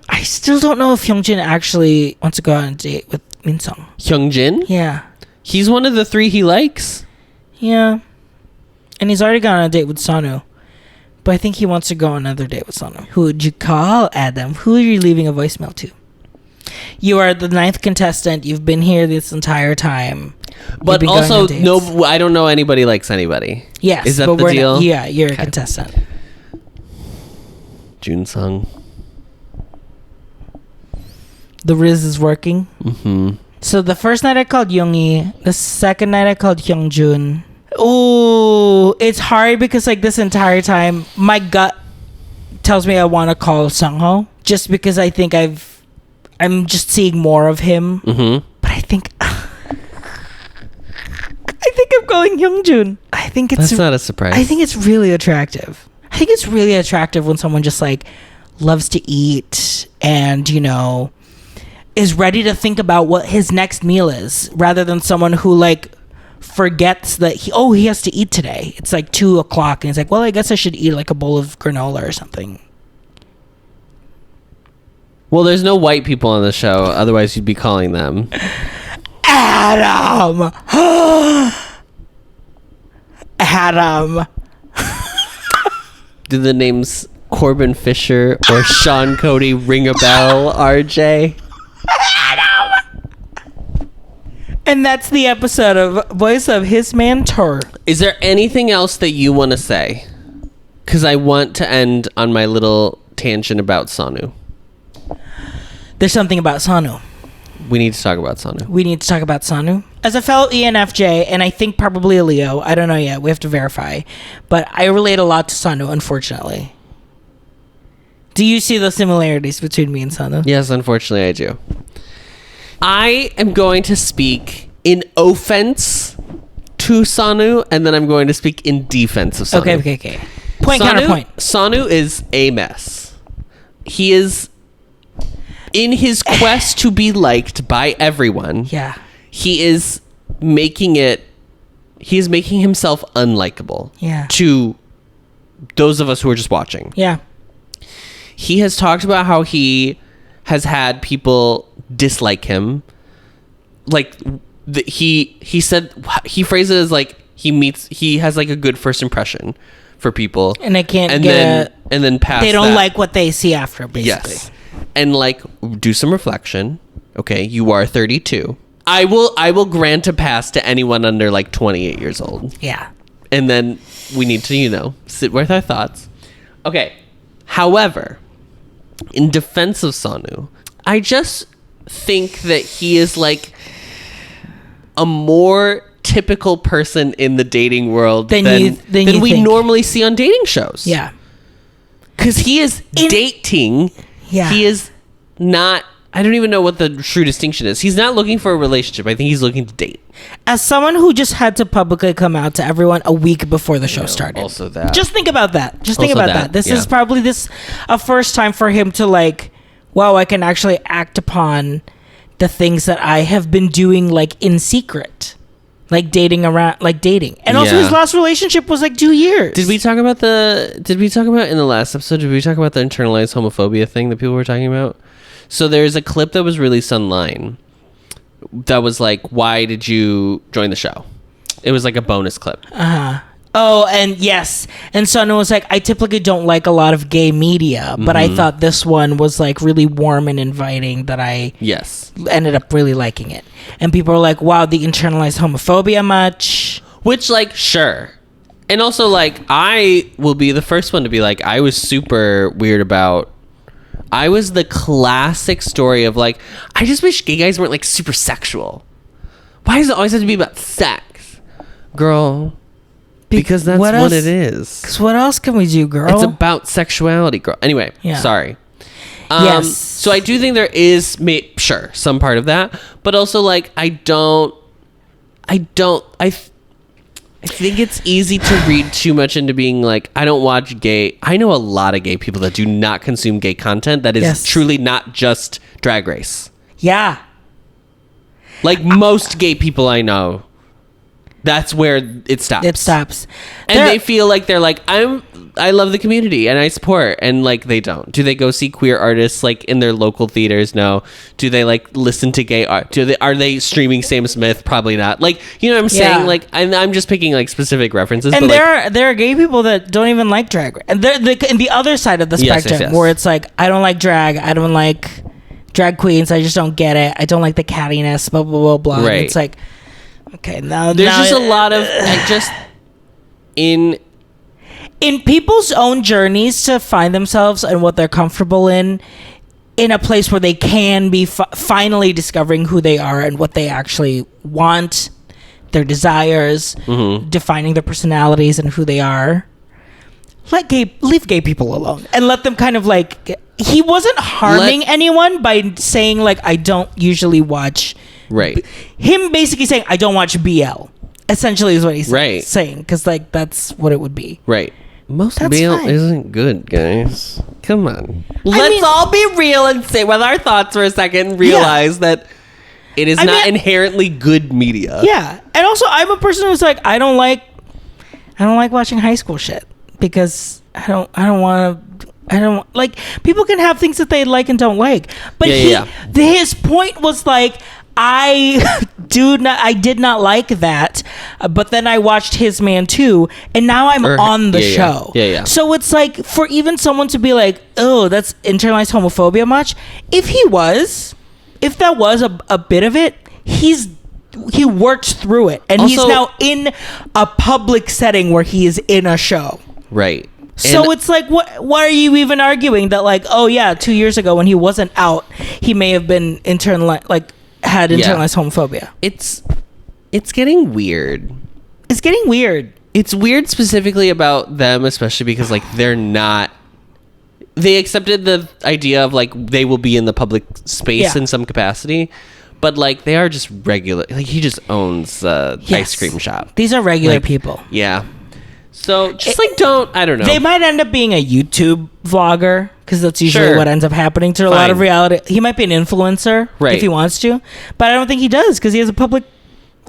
A: I still don't know if Hyungjin actually wants to go on a date with Min-sung.
B: Hyungjin?
A: Yeah.
B: He's one of the three he likes.
A: Yeah. And he's already gone on a date with Seon-woo. But I think he wants to go on another date with Seon-woo. Who would you call, Adam? Who are you leaving a voicemail to? You are the 9th contestant. You've been here this entire time.
B: But also, no, I don't know anybody likes anybody.
A: Yes.
B: Is that the deal?
A: You're a contestant.
B: Jun-sung.
A: The Riz is working.
B: Mm-hmm.
A: So the first night I called Yoongi. The second night I called Hyungjun. Ooh, it's hard because like this entire time my gut tells me I want to call Sung-ho just because I think I'm just seeing more of him.
B: Mm-hmm.
A: But I think I'm calling Hyungjun. I think it's...
B: That's not a surprise.
A: I think it's really attractive. I think it's really attractive when someone just like loves to eat and, you know, is ready to think about what his next meal is rather than someone who like forgets that he has to eat today. It's like 2:00 and he's like, well, I guess I should eat like a bowl of granola or something.
B: Well, there's no white people on the show. Otherwise, you'd be calling them.
A: Adam! Adam!
B: Do the names Corbin Fisher or Sean Cody ring a bell, RJ?
A: Adam! And that's the episode of Voice of His Mentor.
B: Is there anything else that you want to say? Because I want to end on my little tangent about Seon-woo.
A: There's something about Seon-woo.
B: We need to talk about Seon-woo. As a fellow ENFJ, and I think probably a Leo, I don't know yet, we have to verify, but I relate a lot to Seon-woo, unfortunately. Do you see the similarities between me and Seon-woo? Yes, unfortunately I do. I am going to speak in offense to Seon-woo, and then I'm going to speak in defense of Seon-woo.
A: Okay. Point, counterpoint.
B: Seon-woo is a mess. He is... in his quest to be liked by everyone, he is making himself unlikable to those of us who are just watching. Yeah. He has talked about how he has had people dislike him. Like he said, he phrased it as like he has like a good first impression for people.
A: And they can't
B: and then pass
A: they don't like what they see after, basically.
B: Yes. And like do some reflection. Okay, you are 32. I will grant a pass to anyone under like 28 years old. Yeah. And then we need to, sit with our thoughts. Okay. However, in defense of Seon-woo, I just think that he is like a more typical person in the dating world than we normally see on dating shows.
A: Yeah.
B: Because he is dating.
A: Yeah.
B: He is not... I don't even know what the true distinction is. He's not looking for a relationship. I think he's looking to date.
A: As someone who just had to publicly come out to everyone a week before the show started.
B: Also that.
A: Just think about that. Just think
B: Also
A: about that. This is probably a first time for him to like, wow, I can actually act upon the things that I have been doing like in secret. Like dating. And also his last relationship was like 2 years.
B: Did we talk about in the last episode, did we talk about the internalized homophobia thing that people were talking about? So there's a clip that was released online that was like, why did you join the show? It was like a bonus clip.
A: Oh, and yes. And Seon-woo was like, I typically don't like a lot of gay media, but I thought this one was like really warm and inviting that I ended up really liking it. And people were like, wow, the internalized homophobia much?
B: Which, like, sure. And also, like, I will be the first one to be like, I was super weird about... I was the classic story of like, I just wish gay guys weren't like super sexual. Why does it always have to be about sex? Girl, because that's what it is.
A: Because what else can we do, girl?
B: It's about sexuality, girl. Anyway, sorry.
A: Yes.
B: So I do think there is, sure, some part of that. But also, like, I think it's easy to read too much into being like, I don't watch gay. I know a lot of gay people that do not consume gay content that is truly not just Drag Race.
A: Yeah.
B: Like most gay people I know, that's where it stops.
A: It stops.
B: And they feel like they're like, I love the community and I support, and like they don't. Do they go see queer artists like in their local theaters? No. Do they like listen to gay art? Are they streaming Sam Smith? Probably not. Like, you know what I'm saying? Like, I'm just picking like specific references.
A: And
B: but
A: there are gay people that don't even like drag. And they're in the other side of the spectrum where it's like, I don't like drag. I don't like drag queens. I just don't get it. I don't like the cattiness. Blah blah blah blah. Right. And it's like, okay, there's
B: just a lot of just in
A: people's own journeys to find themselves and what they're comfortable in a place where they can be finally discovering who they are and what they actually want, their desires, defining their personalities and who they are. Leave gay people alone and let them kind of like, he wasn't harming anyone by saying like, I don't usually watch.
B: Right.
A: Him basically saying, I don't watch BL, essentially is what he's saying. Because like, that's what it would be.
B: Right. Most BL isn't good, guys. Come on. Let's all be real and say with our thoughts for a second, realize that it is not inherently good media.
A: Yeah. And also, I'm a person who's like, I don't like watching high school shit because I don't want to, like, people can have things that they like and don't like. But his point was like, I did not like that, but then I watched His Man too, and now I'm on the show.
B: Yeah.
A: So it's like, for even someone to be like, oh, that's internalized homophobia much, if that was a bit of it, he worked through it, and also, he's now in a public setting where he is in a show.
B: Right.
A: So and it's like, why are you even arguing that, like, oh yeah, 2 years ago when he wasn't out, he may have been had internalized homophobia.
B: It's getting weird.
A: It's getting weird.
B: It's weird specifically about them, especially because like they accepted the idea of like they will be in the public space in some capacity, but like they are just regular. Like he just owns ice cream shop.
A: These are regular people.
B: Yeah. So just I don't know.
A: They might end up being a YouTube vlogger because that's usually what ends up happening to a lot of reality. He might be an influencer if he wants to, but I don't think he does because he has a private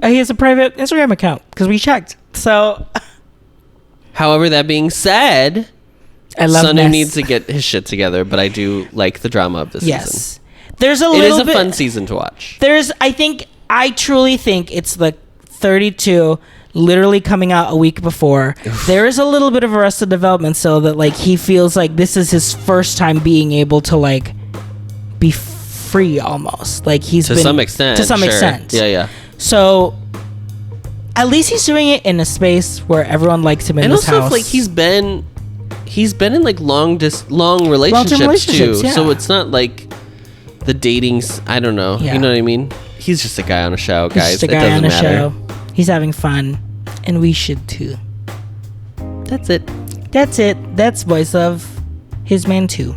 A: Instagram account because we checked. So,
B: however, that being said,
A: I love
B: Seon-woo needs to get his shit together, but I do like the drama of this season.
A: There's
B: it is a fun season to watch.
A: I truly think it's the 32 literally coming out a week before. Oof. There is a little bit of Arrested Development so that like he feels like this is his first time being able to like be free almost. Like to some extent.
B: Yeah.
A: So at least he's doing it in a space where everyone likes him in this house. And also
B: like he's been in like long relationships too. Yeah. So it's not like the dating's, I don't know. Yeah. You know what I mean? He's just a guy on a show, guys.
A: He's just a guy on a show. He's having fun, and we should too.
B: That's it.
A: That's Voice of his man too.